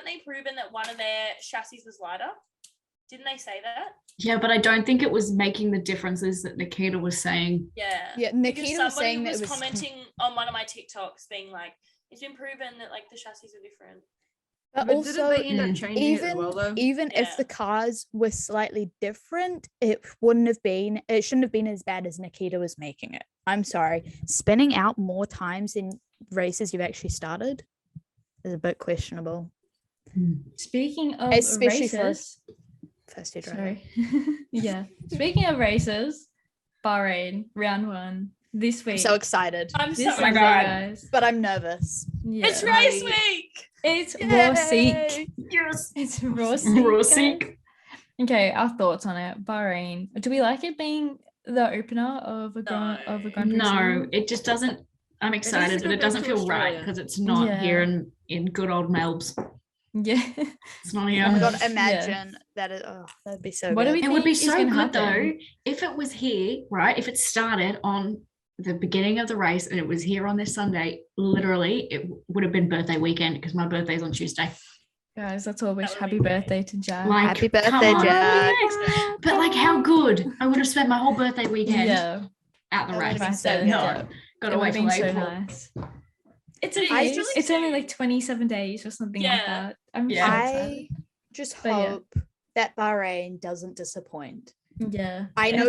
they proven that one of their chassis was lighter? Didn't they say that? Yeah, but I don't think it was making the differences that Nikita was saying. Yeah. Yeah, Because Nikita was saying that was it was commenting on one of my TikToks being like, it's been proven that like the chassis are different. but But also didn't they end up changing it as well, though? even if Yeah. the cars were slightly different, it shouldn't have been as bad as Nikita was making it. I'm sorry. Spinning out more times in races you've actually started is a bit questionable. Speaking of Especially for races, first year driver. sorry. Yeah. Speaking of races, Bahrain, round 1, this week. I'm so excited, I'm This so Oh my Sunday, God. guys. but I'm nervous. Yeah. It's race week. It's raw seek. Yes. It's raw seek. Raw guys. seek. Okay, our thoughts on it. Bahrain. Do we like it being the opener of a Grand Prix? No, it just doesn't. I'm excited, to but go it doesn't back to feel right Australia. because it's not Yeah. here in good old Melbs. Yeah. It's not Oh here. my Yeah. god, imagine that is that'd be so What do good. we It would be think is so gonna good though happen? if it was here, right? If it started on the beginning of the race and it was here on this Sunday, literally it would have been birthday weekend because my birthday's on Tuesday. Guys, let's all wish would happy be great. birthday to Jack. Like, Happy come birthday, on. Jack. Thanks. But like, how good! I would have spent my whole birthday weekend Yeah. at the That race. would've been Right so there. good. No, Yeah. got It to would wait have been till so April. nice. It's It's really soon. it's only like 27 days or something like Yeah. that. I'm Yeah. so I excited. just But yeah. hope that Bahrain doesn't disappoint. Yeah. I Yeah.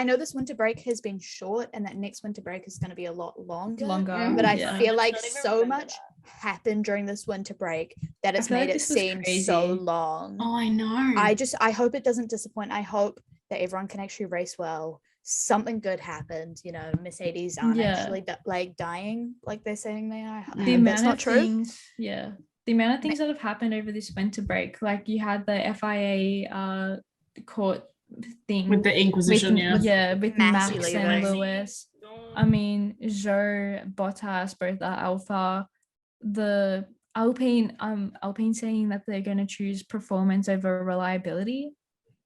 know this winter break has been short and that next winter break is going to be a lot longer. Longer. But I yeah. feel Let's like not even so remember much that. happened during this winter break that it's feel like made it this was seem crazy. so long. Oh, I know. I hope it doesn't disappoint. I hope that everyone can actually race well. Something good happened, Mercedes aren't Yeah. actually like dying like they're saying they are. I hope The that's amount not of true. things, yeah. The amount of things that have happened over this winter break, like you had the FIA court thing with the Inquisition, with Massey Max and leaving. Lewis. I mean, Joe, Bottas, both are Alpha. The Alpine saying that they're going to choose performance over reliability.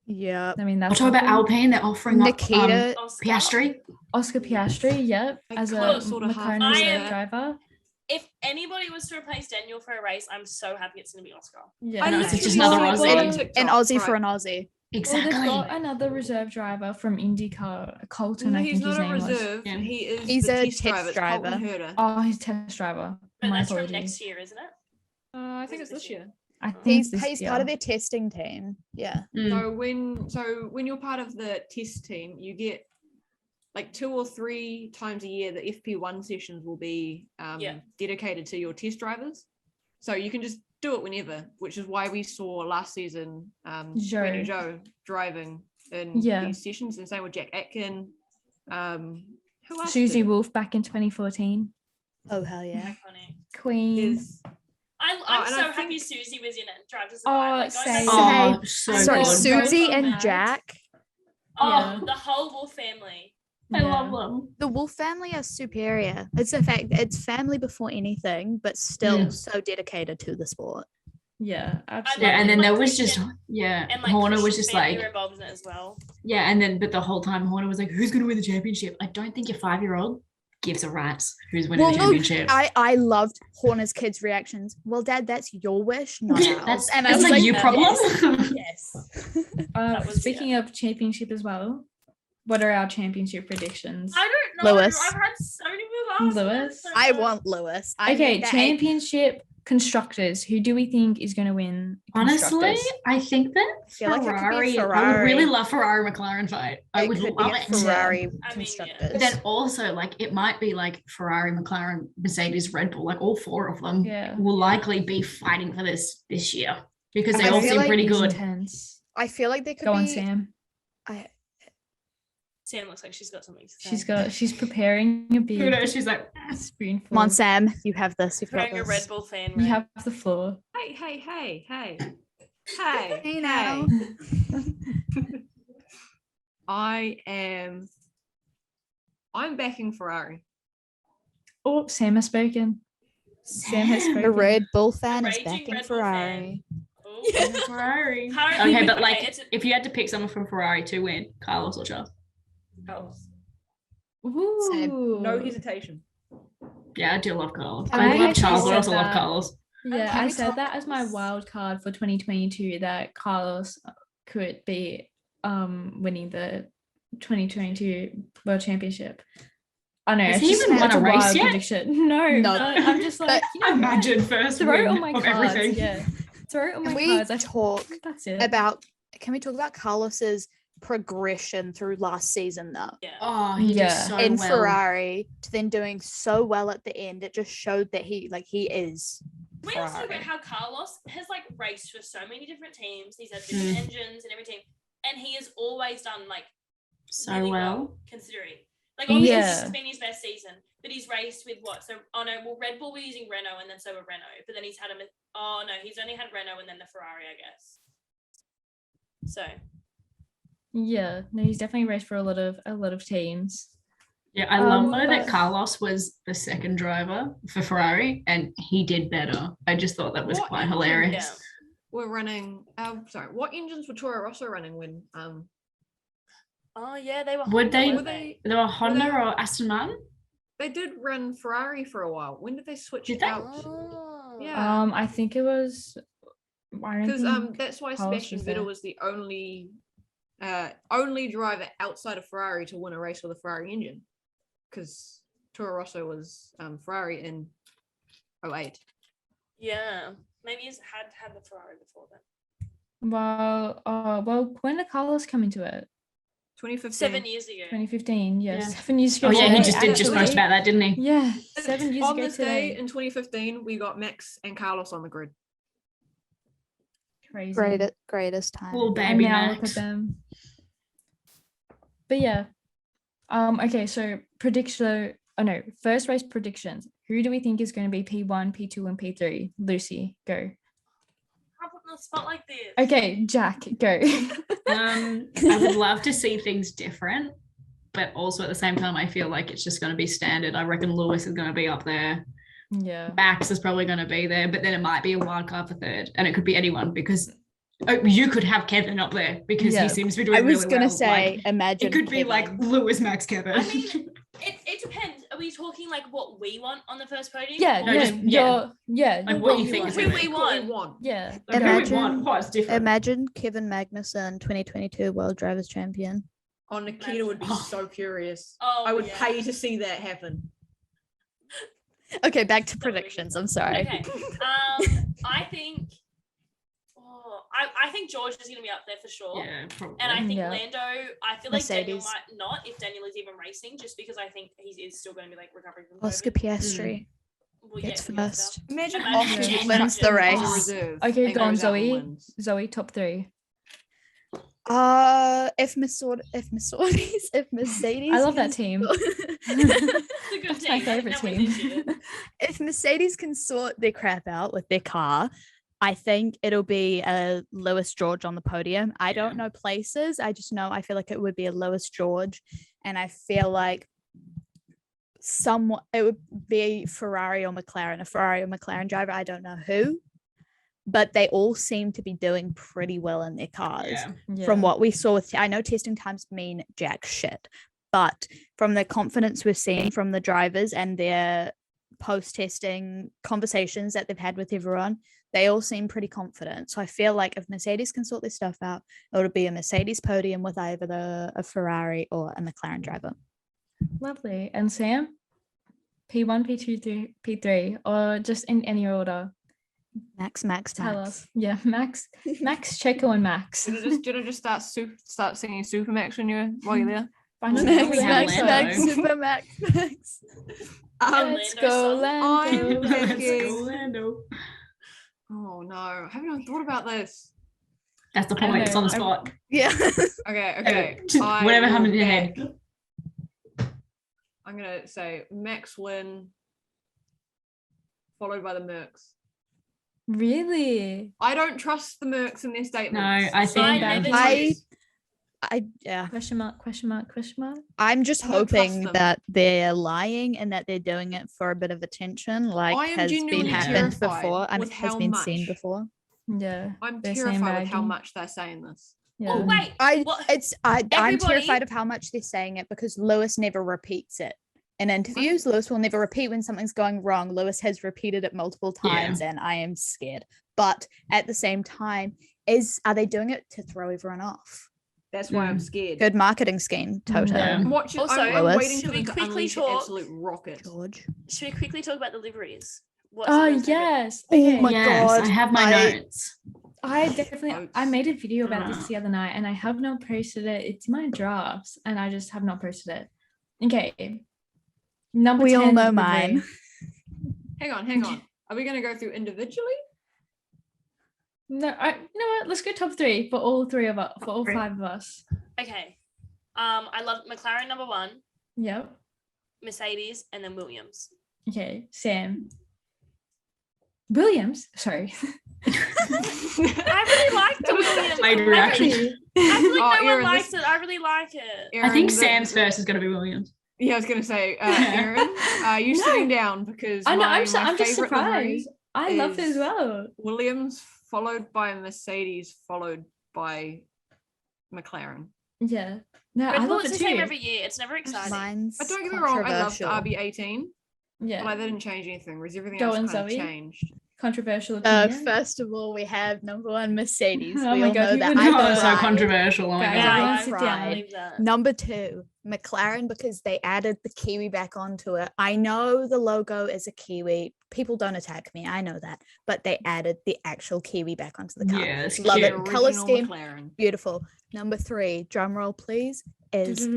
Yeah. I mean, I'll that's talk about happened. Alpine. They're offering Nikita up Oscar. Piastri. Oscar Piastri, yep, I as a kinda sorta McLaren half reserve agree. driver. If anybody was to replace Daniel for a race, I'm so happy it's going to be Oscar. Yeah, I know, it's literally just another saw Aussie. it on An TikTok, Aussie for right. an Aussie. Well, Exactly. they've got another reserve driver from IndyCar, Colton. No, I he's think his not a name was. reserve. Yeah. He is He's the a test test driver. It's Colton driver. Herter. Oh, he's test driver. But My that's from apologies. next year, isn't it? I think Was it's it this this year. I think He's part of their testing team. Yeah. Mm. So when you're part of the test team, you get like 2 or 3 times a year the FP1 sessions will be dedicated to your test drivers. So you can just do it whenever, which is why we saw last season Joe driving in these sessions, and same with Jack Atkin. Who else? Susie did it? Wolf back in 2014. Oh hell yeah. Iconic. Queen. There's- I'm and so I happy think- Susie was in it. Drive to Oh, Survive. same. Oh, so Sorry, good. Susie So and mad. Jack. Oh, Yeah. the whole Wolf family. I love them. The Wolf family are superior. It's the fact that it's family before anything, but still so dedicated to the sport. Yeah, I absolutely. Yeah, love and then like there was just Christian And like Horner was Christian's just family like were involved in it as well. yeah, and then but the whole time Horner was like, who's gonna win the championship? I don't think your 5-year-old gives a rat's who's winning the championship. I loved Horner's kids' reactions. Well, Dad, that's your wish, not ours. that's And I that's was like, you yeah, problem. Yes. That was- Speaking of championship as well, what are our championship predictions? I don't know. Lewis. I've had so many people ask. Lewis? me, I want Lewis. I Okay, mean, that- championship constructors. Who do we think is going to win? Honestly, constructors? I think that feel like it could be Ferrari, I would Ferrari. really love Ferrari McLaren fight. I it would could love be a it. Ferrari I mean, yeah. constructors. But then also like it might be like Ferrari, McLaren, Mercedes, Red Bull, like all 4 of them Yeah. will likely be fighting for this year because I they all feel seem like pretty It's good. intense. I feel like they could Go on, be. Sam. Sam looks like she's got something to say. She's preparing a Who big knows? She's like, spoonful. Come on, Sam. You have this. You've got Wearing a this. Red Bull fan. You have the floor. Hey. Hey now. I'm backing Ferrari. Oh, Sam has spoken. Sam has Sam. spoken. The Red Bull fan is raging backing Red Bull Ferrari. Ferrari. Currently, Okay, but like it's if you had to pick someone from Ferrari to win, Carlos or Charles? Ooh. No hesitation. Yeah, I do love Carlos. Can I I love actually Charles, but I said also love that? Carlos. Yeah, Can I we said talk that as my this? wild card for 2022 that Carlos could be winning the 2022 World Championship. I know Has it's he just even won it's a race wild yet? prediction. No, No. but I'm just like, you know what? Imagine first Throw it win on my of cards. everything. Yeah, throw it on Can my we cards. talk That's it. can we talk about Carlos's progression through last season though? Yeah. Oh, he did Yeah. so In well. Ferrari to then doing so well at the end, it just showed that he is We also talk Ferrari. about how Carlos has like raced for so many different teams. He's had different engines and every team, and he has always done like So really well. considering. Like obviously Yeah. it's been his best season, but he's raced with what? So Red Bull were using Renault and then so were Renault, but then he's had he's only had Renault and then the Ferrari, I guess. So Yeah, no, he's definitely raced for a lot of teams. Yeah, I love though that but- Carlos was the second driver for Ferrari and he did better. I just thought that was What quite engine hilarious. We're running. What engines were Toro Rosso running when? oh yeah, they were Would Honda, they- weren't they? They were Honda they- or Aston Martin? They did run Ferrari for a while. When did they switch Did they? out? Oh. Yeah. I think it was. I don't Because think that's why Carlos Sebastian was Vettel there. was the only driver outside of Ferrari to win a race with a Ferrari engine. Because Toro Rosso was Ferrari in 08. Yeah. Maybe he's had the Ferrari before then. Well, when did Carlos come into it? 2015. 7 years ago. 2015. Yeah, Yeah. 7 years ago. Oh yeah, he Yeah, just did just actually. post about that, didn't he? Yeah, 7 years On ago this day today. in 2015, we got Max and Carlos on the grid. Crazy. Greatest time. Little And baby now look Max. at them. But yeah. Okay, so first race predictions. Who do we think is going to be P1, P2, and P3? Lucy, go. How put on the spot like this? Okay, Jack, go. I would love to see things different, but also at the same time, I feel like it's just going to be standard. I reckon Lewis is going to be up there. Yeah. Max is probably going to be there, but then it might be a wild card for third, and it could be anyone because you could have Kevin up there because Yeah. he seems to be doing I was really gonna well. say, Like, imagine it could be like Kevin. Lewis, Max, Kevin. I mean, it depends. Are we talking like what we want on the first podium? Yeah, Or No, yeah, just- yeah. yeah. What you think want. is Who gonna we be. want. Yeah. Like, who we Imagine- want? What's different? Imagine Kevin Magnussen, 2022 World Drivers Champion. Oh, Nikita would be Oh. so curious. Oh, I would yeah. pay to see that happen. Okay, back to That would be predictions. I'm sorry. Okay. I think. I think George is going to be up there for sure. Yeah, probably. And I think Yeah. Lando, I feel like Daniel Mercedes. might not if Daniel is even racing, just because I think he is still going to be like recovering from Oscar COVID. Piastri Well, gets yeah, first. Imagine Imagine Oscar he just wins chucks the him race. on reserve Okay, and go on, goes out and Zoe. wins. Zoe, top 3. If Mercedes, I love that can team. sort- It's a good That's team. my I think favorite that wins this year. team. if Mercedes can sort their crap out with their car, I think it'll be a Lewis George on the podium. I don't know places. I just know I feel like it would be a Lewis George, and I feel like it would be Ferrari or McLaren, a Ferrari or McLaren driver. I don't know who, but they all seem to be doing pretty well in their cars. Yeah. From what we saw I know testing times mean jack shit, but from the confidence we're seeing from the drivers and their post-testing conversations that they've had with everyone, they all seem pretty confident. So I feel like if Mercedes can sort their stuff out, it would be a Mercedes podium with either a Ferrari or a McLaren driver. Lovely. And Sam? P1, P2, P3, or just in any order? Max. Tell us. Yeah, Max, Checo, and Max. Did I just start singing Supermax while you're there? Finally, Max, we have Max, so. Lando. Super Max. Let's Lando go, song. Lando. I'm Let's picking- go, Lando. Oh no, I haven't even thought about this. That's the I don't point. It's know, on the I- spot. Yeah. Okay. Whatever I happened in will your back- head. I'm gonna say Max win, followed by the Mercs. Really? I don't trust the Mercs in their statements. I think I that- never Yeah. Question mark, question mark, question mark. I'm just I don't trust hoping them. that they're lying and that they're doing it for a bit of attention, like I am has been genuinely happened terrified before and with has how been seen much- before. Yeah. I'm They're terrified with how sandbagging. much they're saying this. Yeah. Oh wait, I'm What? terrified Everybody- of how much they're saying it because Lewis never repeats it. In interviews, Lewis will never repeat when something's going wrong. Lewis has repeated it multiple times, and I am scared. But at the same time, are they doing it to throw everyone off? That's why I'm scared. Good marketing scheme, Toto. Also, Lewis. waiting for Should we them to quickly unleash talk- absolute rocket. George. Should we quickly talk about the liveries? What's Oh everyone's favourite? yes. Oh Okay. my Yes, God, I have my notes. I definitely I made a video about Ah. this the other night and I have not posted it. It's my drafts and I just have not posted it. Okay. Number We 10 all know livery. mine. Hang on. Are we going to go through individually? No, you know what? Let's go top 3 for all 3 of us, for all Three. 5 of us. Okay. I love McLaren number 1, Yep. Mercedes, and then Williams. Okay, Sam. Williams, sorry. I really liked the Williams. My reaction. I feel like no Erin, one likes it. I really like it. I think Erin, Sam's first is going to be Williams. Yeah, I was going to say, Erin, are you No. sitting down? Because I know, my I'm just favourite livery surprised. I love it as is- well. Williams, followed by Mercedes, followed by McLaren. Yeah. No, Red I Bull love is it the same too. every year. It's never exciting. Mine's But don't get me wrong, I love the controversial. RB18, Yeah. but like, they didn't change anything, whereas everything Go else on, kind of Zoe. changed. Controversial opinion. First of all, we have number 1 Mercedes. Oh we my all God, know who that. would I know? Oh, so cried. controversial. Oh my Guys, God. everyone I sit I down. believe that. Number 2, McLaren, because they added the Kiwi back onto it. I know the logo is a Kiwi. People don't attack me. I know that. But they added the actual Kiwi back onto the car. Yeah, it's Love cute. it. Color Original scheme, McLaren. beautiful. Number 3, drum roll please, is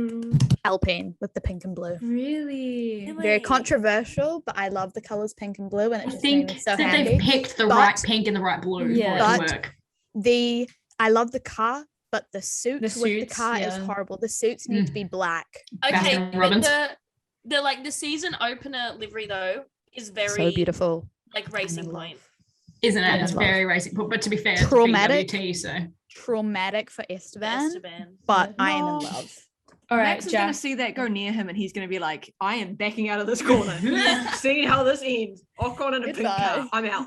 Alpine with the pink and blue. Really? Really? Very controversial, but I love the colors pink and blue, and it I just made think me so that happy. they've picked the But- right pink and the right blue Yeah. for it But- to work. I love the car, but the suit with the suits, car is yeah. horrible. The suits need to be black. Okay, Baskin but Robbins. the like the season opener livery though is very So beautiful. like racing love. point. Isn't I it? It's love- very racing. But to be fair, it's Traumatic. BWT, so Traumatic for Esteban, Esteban. but Yeah. I am in No. love. All right, Max is going Jack. to see that go near him and he's going to be like, I am backing out of this corner. Seeing how this ends. Ocon in a pink car. Goodbye. I'm out.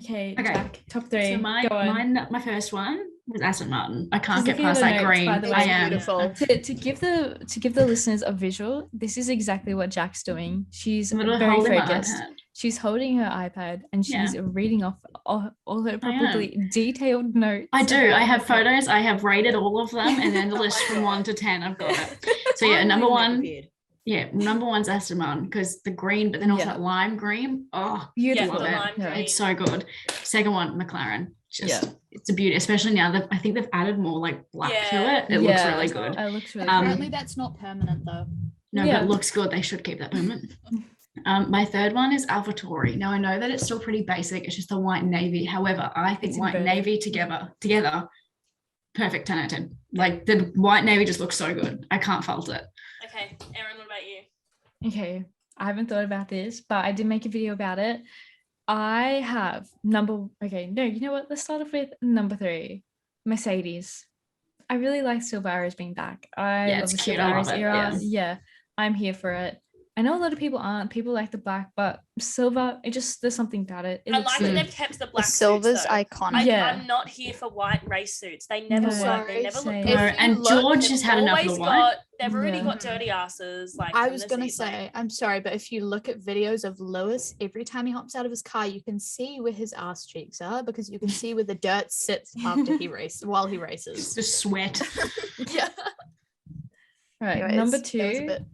Okay, Okay. Jack. Top 3. So Go on. my first one was Aston Martin. I can't Just get looking at past the that notes, green. by the way. I It's am. beautiful. To give the listeners a visual, this is exactly what Jack's doing. She's I'm gonna very hold in my focused. iPad. She's holding her iPad and Yeah. she's reading off all her I am. probably detailed notes. I do. about I have her film. photos. I have rated all of them, and then the Oh list my from God. 1 to 10. I've got it. So yeah, I'm number leaving that one. prepared. Yeah, number one's Aston Martin because the green, but then also Yeah. that lime green. Oh, Beautiful. love the it. lime Yeah. green. It's so good. Second one, McLaren. Just Yeah. it's a beauty, especially now that I think they've added more like black Yeah. to it. It looks Yeah. really good. It looks really Apparently good. that's not permanent though. No, Yeah. but it looks good. They should keep that permanent. My third one is AlphaTauri. Now I know that it's still pretty basic. It's just the white and navy. However, I think It's white and inverted. navy together, perfect 10 out of 10. Like the white navy just looks so good. I can't fault it. Okay, Erin, what about you? Okay, I haven't thought about this, but I did make a video about it. I have okay, no, you know what? Let's start off with number 3, Mercedes. I really like Silver Arrows being back. I Yeah, love it's the cute. Silver I love Arrows it, era. Yeah, I'm here for it. I know a lot of people aren't. People like the black, but silver, there's something about it. It I looks like good. that they've kept the The black silver's suits, though. iconic. Yeah. I'm not here for white race suits. They never No. work. They Sorry, never look same. good. No, If you and look, George They've has had enough of always the white. they've already Yeah. got dirty asses. Like I from was the gonna seat, like- say, I'm sorry, but if you look at videos of Lewis, every time he hops out of his car, you can see where his ass cheeks are because you can see where the dirt sits after he races while he races. Just sweat. Yeah. Right, Anyways, number that was 2, a bit-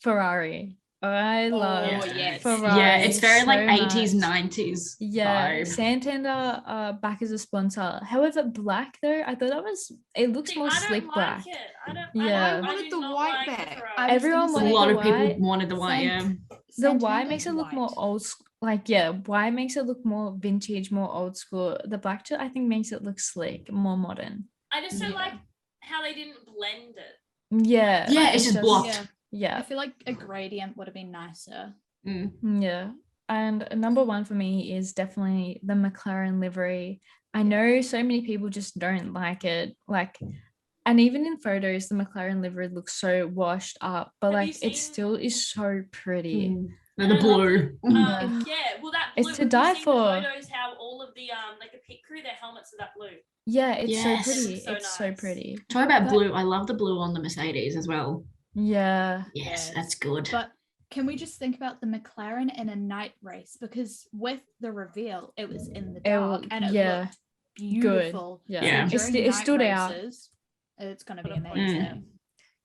Ferrari. I love yes. Ferrari. Yeah, it's very like so 80s, much. 90s Yeah, vibe. Santander back as a sponsor. However, black though, I thought it looks See, more I don't slick like black. it. I don't. Yeah. I wanted do the not white like back. Ferrari. I was Everyone gonna A say- wanted lot the of people white. wanted the white, yeah. The white Santander's makes it look more white. old like yeah, white makes it look more vintage, more old school. The black I think makes it look slick, more modern. I just don't Yeah. like how they didn't blend it. Yeah. Yeah, it's just blocked. Yeah. I Yeah. feel like a gradient would have been nicer. Mm. Yeah. And number 1 for me is definitely the McLaren livery. I know so many people just don't like it. Like, and even in photos, the McLaren livery looks so washed up, but Have you like it seen- still is so pretty. And the And I love blue. Yeah. Yeah, well, that It's blue. to have you die seen for. The photos how all of the like the pit crew, their helmets are that blue. Yeah, it's Yes. so pretty. So It's so nice. pretty. Talk about But- blue. I love the blue on the Mercedes as well. Yeah. Yes, Yes. that's good. But can we just think about the McLaren in a night race? Because with the reveal, it was in the dark and it looked beautiful. Yeah. Yeah. So during It night stood out. races, it's going to be What a amazing. Mm.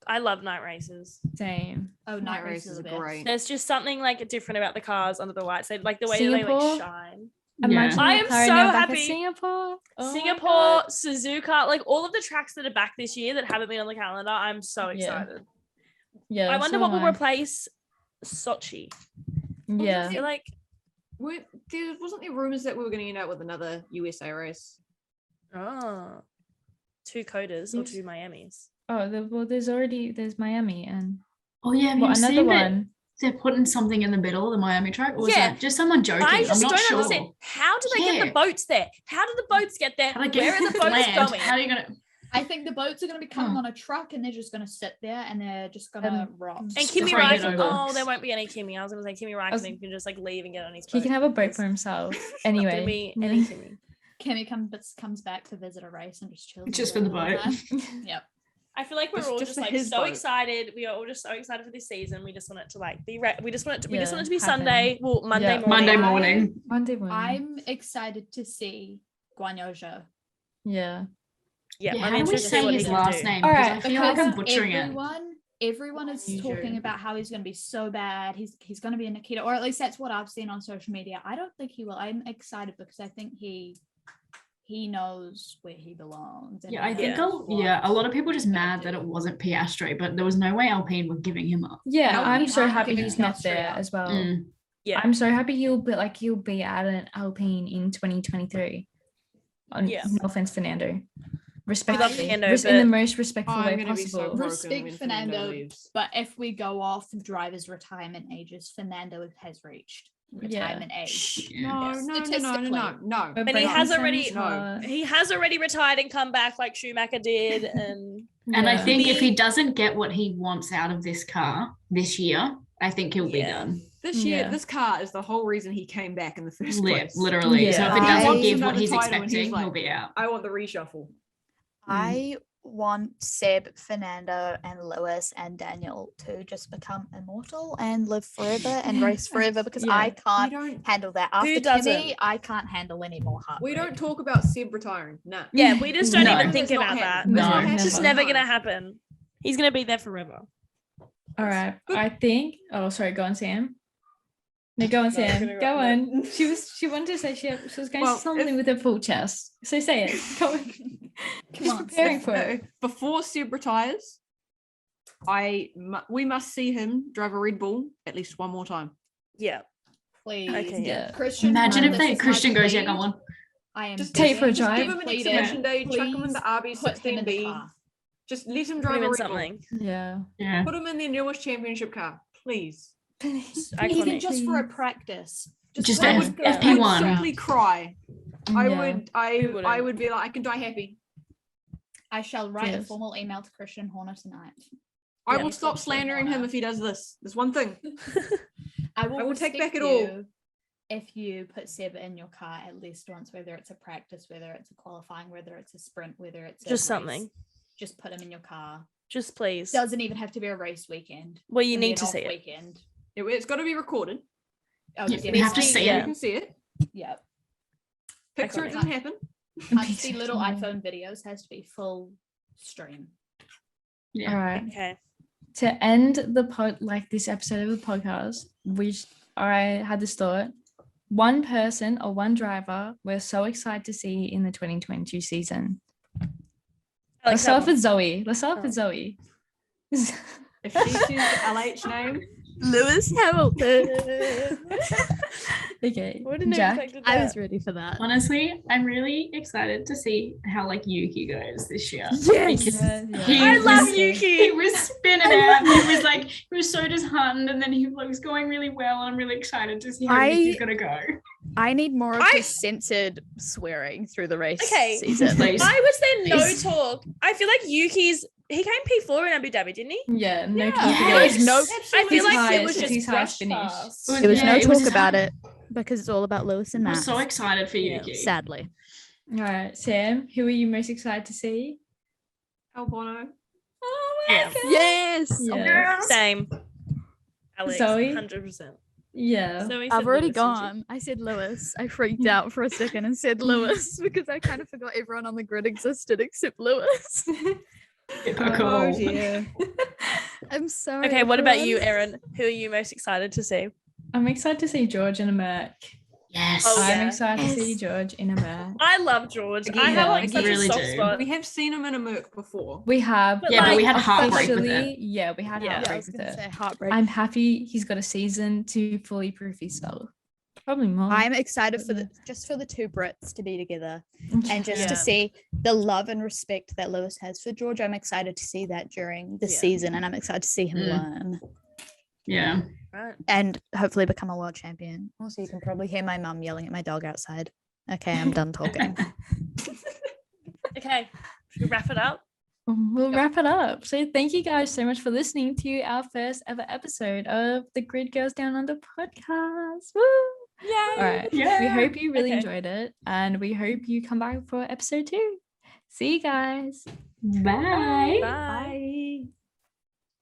I love night races. Same. Oh, Night races are the best. great. There's just something like different about the cars under the white side, like the way they Singapore? like shine. Imagine I am McLaren so now back at happy. Singapore. Oh my Singapore, God. Suzuka, like all of the tracks that are back this year that haven't been on the calendar. I'm so Yeah. excited. Yeah. I wonder so what am will I. replace Sochi. Yeah. I feel like Wasn't there rumors that we were going to end up with another USA race? two Codas or Yes. two Miamis. Oh, there's Miami and Oh yeah, have what, you another seen that one. they're putting something in the middle of the Miami track? Or was Yeah. that just someone joking? I I'm just not don't sure. understand. How do they get Yeah. the boats there? How do the boats get there? How do they get Where are the boats land? going? How are you gonna? I think the boats are going to be coming on a truck and they're just going to sit there and they're just going to rock. And Just Kimi bring it Raikkonen. over. Oh, there won't be any Kimi. I was going to say Kimi Raikkonen can just like leave and get on his boat. He can have a boat There's for himself. not gonna Anyway. be any Kimi. Kimmy comes back to visit a race and just chills. Just in for the whole boat. time. Yep. I feel like we're Just- all just just for like his so boat. excited. We are all just so excited for this season. We just want it to like be. We just want it to. We just Yeah, want it to be happen. Sunday. Well, Monday Yeah. morning. Monday morning. Monday morning. I'm excited to see Guan Yu Zhou. Yeah. Yeah, Yeah, I'm how do we interested to see say what he his can last do. name? All Because right, I feel like I'm Because butchering it. everyone is Guan Yu talking Zhou. about how he's going to be so bad. He's going to be a Nikita, or at least that's what I've seen on social media. I don't think he will. I'm excited because I think he knows where he belongs. and Yeah, I he think knows a lot of people just he's gonna mad that do. it wasn't Piastri, but there was no way Alpine were giving him up. Yeah, How I'm many so aren't happy giving he's not Piastri there up? as well. Mm. Yeah. I'm so happy he'll be at an Alpine in 2023. Yeah. No offense, Fernando. Respectfully, Fernando, in the but most respectful I'm way going to be so possible. broken Respect when Fernando. leaves. But if we go off drivers' retirement ages, Fernando has reached retirement age. No, Yes. no. And he has already- No. He has already retired and come back like Schumacher did, and And I think if he Maybe- doesn't get what he wants out of this car this year, I think he'll be Yeah. done. This year, Yeah. this car is the whole reason he came back in the first place. Literally. So Yeah. if it doesn't I- give what Another he's title and he's expecting, like- he'll be out. I want the reshuffle. I want Seb, Fernando, and Lewis and Daniel to just become immortal and live forever and race forever because Yeah. I We can't don't. handle that. After doesn't? Kimmy, I can't handle any more heartbreak. We don't talk about Seb retiring. Nah. yeah, we just don't No. even think That's not about that. happening. No, That's not It's just happening. never gonna happen. He's gonna be there forever. All right. But- I think. Oh, sorry. Go on, Sam. No, go on, No, Sam. no, Go no. on. She wanted to say she was going Well, to say something with her full chest. So say it. Go on. Come She's on, preparing Seb. for it. Before Seb retires, we must see him drive a Red Bull at least one more time. Yeah. Please. Okay, yeah. Christian, Imagine if this is my Christian goes, yeah, go plea. on. I am Just take it for a begging, drive. Give him an pleading, exhibition day, chuck him in please the put him in the RB16B. car. Just let him Put drive him a in Red Bull. something. Yeah. Yeah. Put him in the newest championship car, please. Please. Even Iconic. just for a practice. Just I a would, yeah. I would FP1. simply cry. I Yeah. would. Who wouldn't? I would be like, I can die happy. I shall write a Yes. formal email to Christian Horner tonight. I Yeah. will stop slandering him if he does this. There's one thing. I will, I will take respect back it all. you if you put Seb in your car at least once, whether it's a practice, whether it's a qualifying, whether it's a sprint, whether it's a Just race. something. Just put him in your car. Just please. Doesn't even have to be a race weekend. Well, you Can be need an to off see it. weekend. It's got to be recorded. Oh, Yeah, we have to definitely. see Yeah. You can see it. Yeah. Picture it Iconic. doesn't happen. Can't just be little iPhone videos. Has to be full stream. Yeah. All right. Okay. To end the this episode of the podcast, I had this thought. One person or one driver we're so excited to see in the 2022 season. Let's start off with Zoe. Zoe. If she sees the LH name, Lewis Hamilton. Okay. Wouldn't have Jack. expected I that. was ready for that. Honestly, I'm really excited to see how Yuki goes this year. Yes. Because Yeah. he I love was- Yuki. He was spinning out. He was so disheartened, and then he was going really well. I'm really excited to see how Yuki's gonna go. I need more of I- his censored swearing through the race Okay. season. Please. Why was there no Please. talk? I feel like he came P4 in Abu Dhabi, didn't he? Yeah, no Yeah. confidence. There was no- I feel His like highest- it was just his highest brushed finish. past. It was- There was Yeah, no it was talk his about high- it because it's all about Lewis and I'm Matt. so excited for Yeah. Yuki. Sadly. All right, Sam, who are you most excited to see? Albano. Yeah. Yes. Yeah. Same. Alex, Zoe? 100%. Yeah. Zoe I've said already Lewis, didn't she? gone. I said Lewis. I freaked out for a second and said Lewis because I kind of forgot everyone on the grid existed except Lewis. Typical. dear. I'm sorry. Okay, what about you, everyone. Erin? Who are you most excited to see? I'm excited to see George in a Merc. Yes. Oh, I'm yeah. excited to see Yes. George in a Merc. I love George. I Again, have like I such really a soft do. spot. We have seen him in a Merc before. We have, But Yeah, but we like, had heartbreak with officially, it. yeah, we had Yeah. Yeah, I heartbreak was with gonna it. say heartbreak. I'm happy he's got a season to fully prove himself. Probably more. I'm excited for Yeah. just for the two Brits to be together and just Yeah. to see the love and respect that Lewis has for George. I'm excited to see that during the Yeah. season, and I'm excited to see him Mm. learn Yeah. Right. and hopefully become a world champion. Also, you can probably hear my mum yelling at my dog outside. Okay, I'm done talking. Okay, should we wrap it up? We'll wrap it up. So thank you guys so much for listening to our first ever episode of the Grid Girls Down Under podcast. Woo! Yay! All right. Yeah. We hope you really Okay. enjoyed it, and we hope you come back for episode 2. See you guys. Bye. Bye.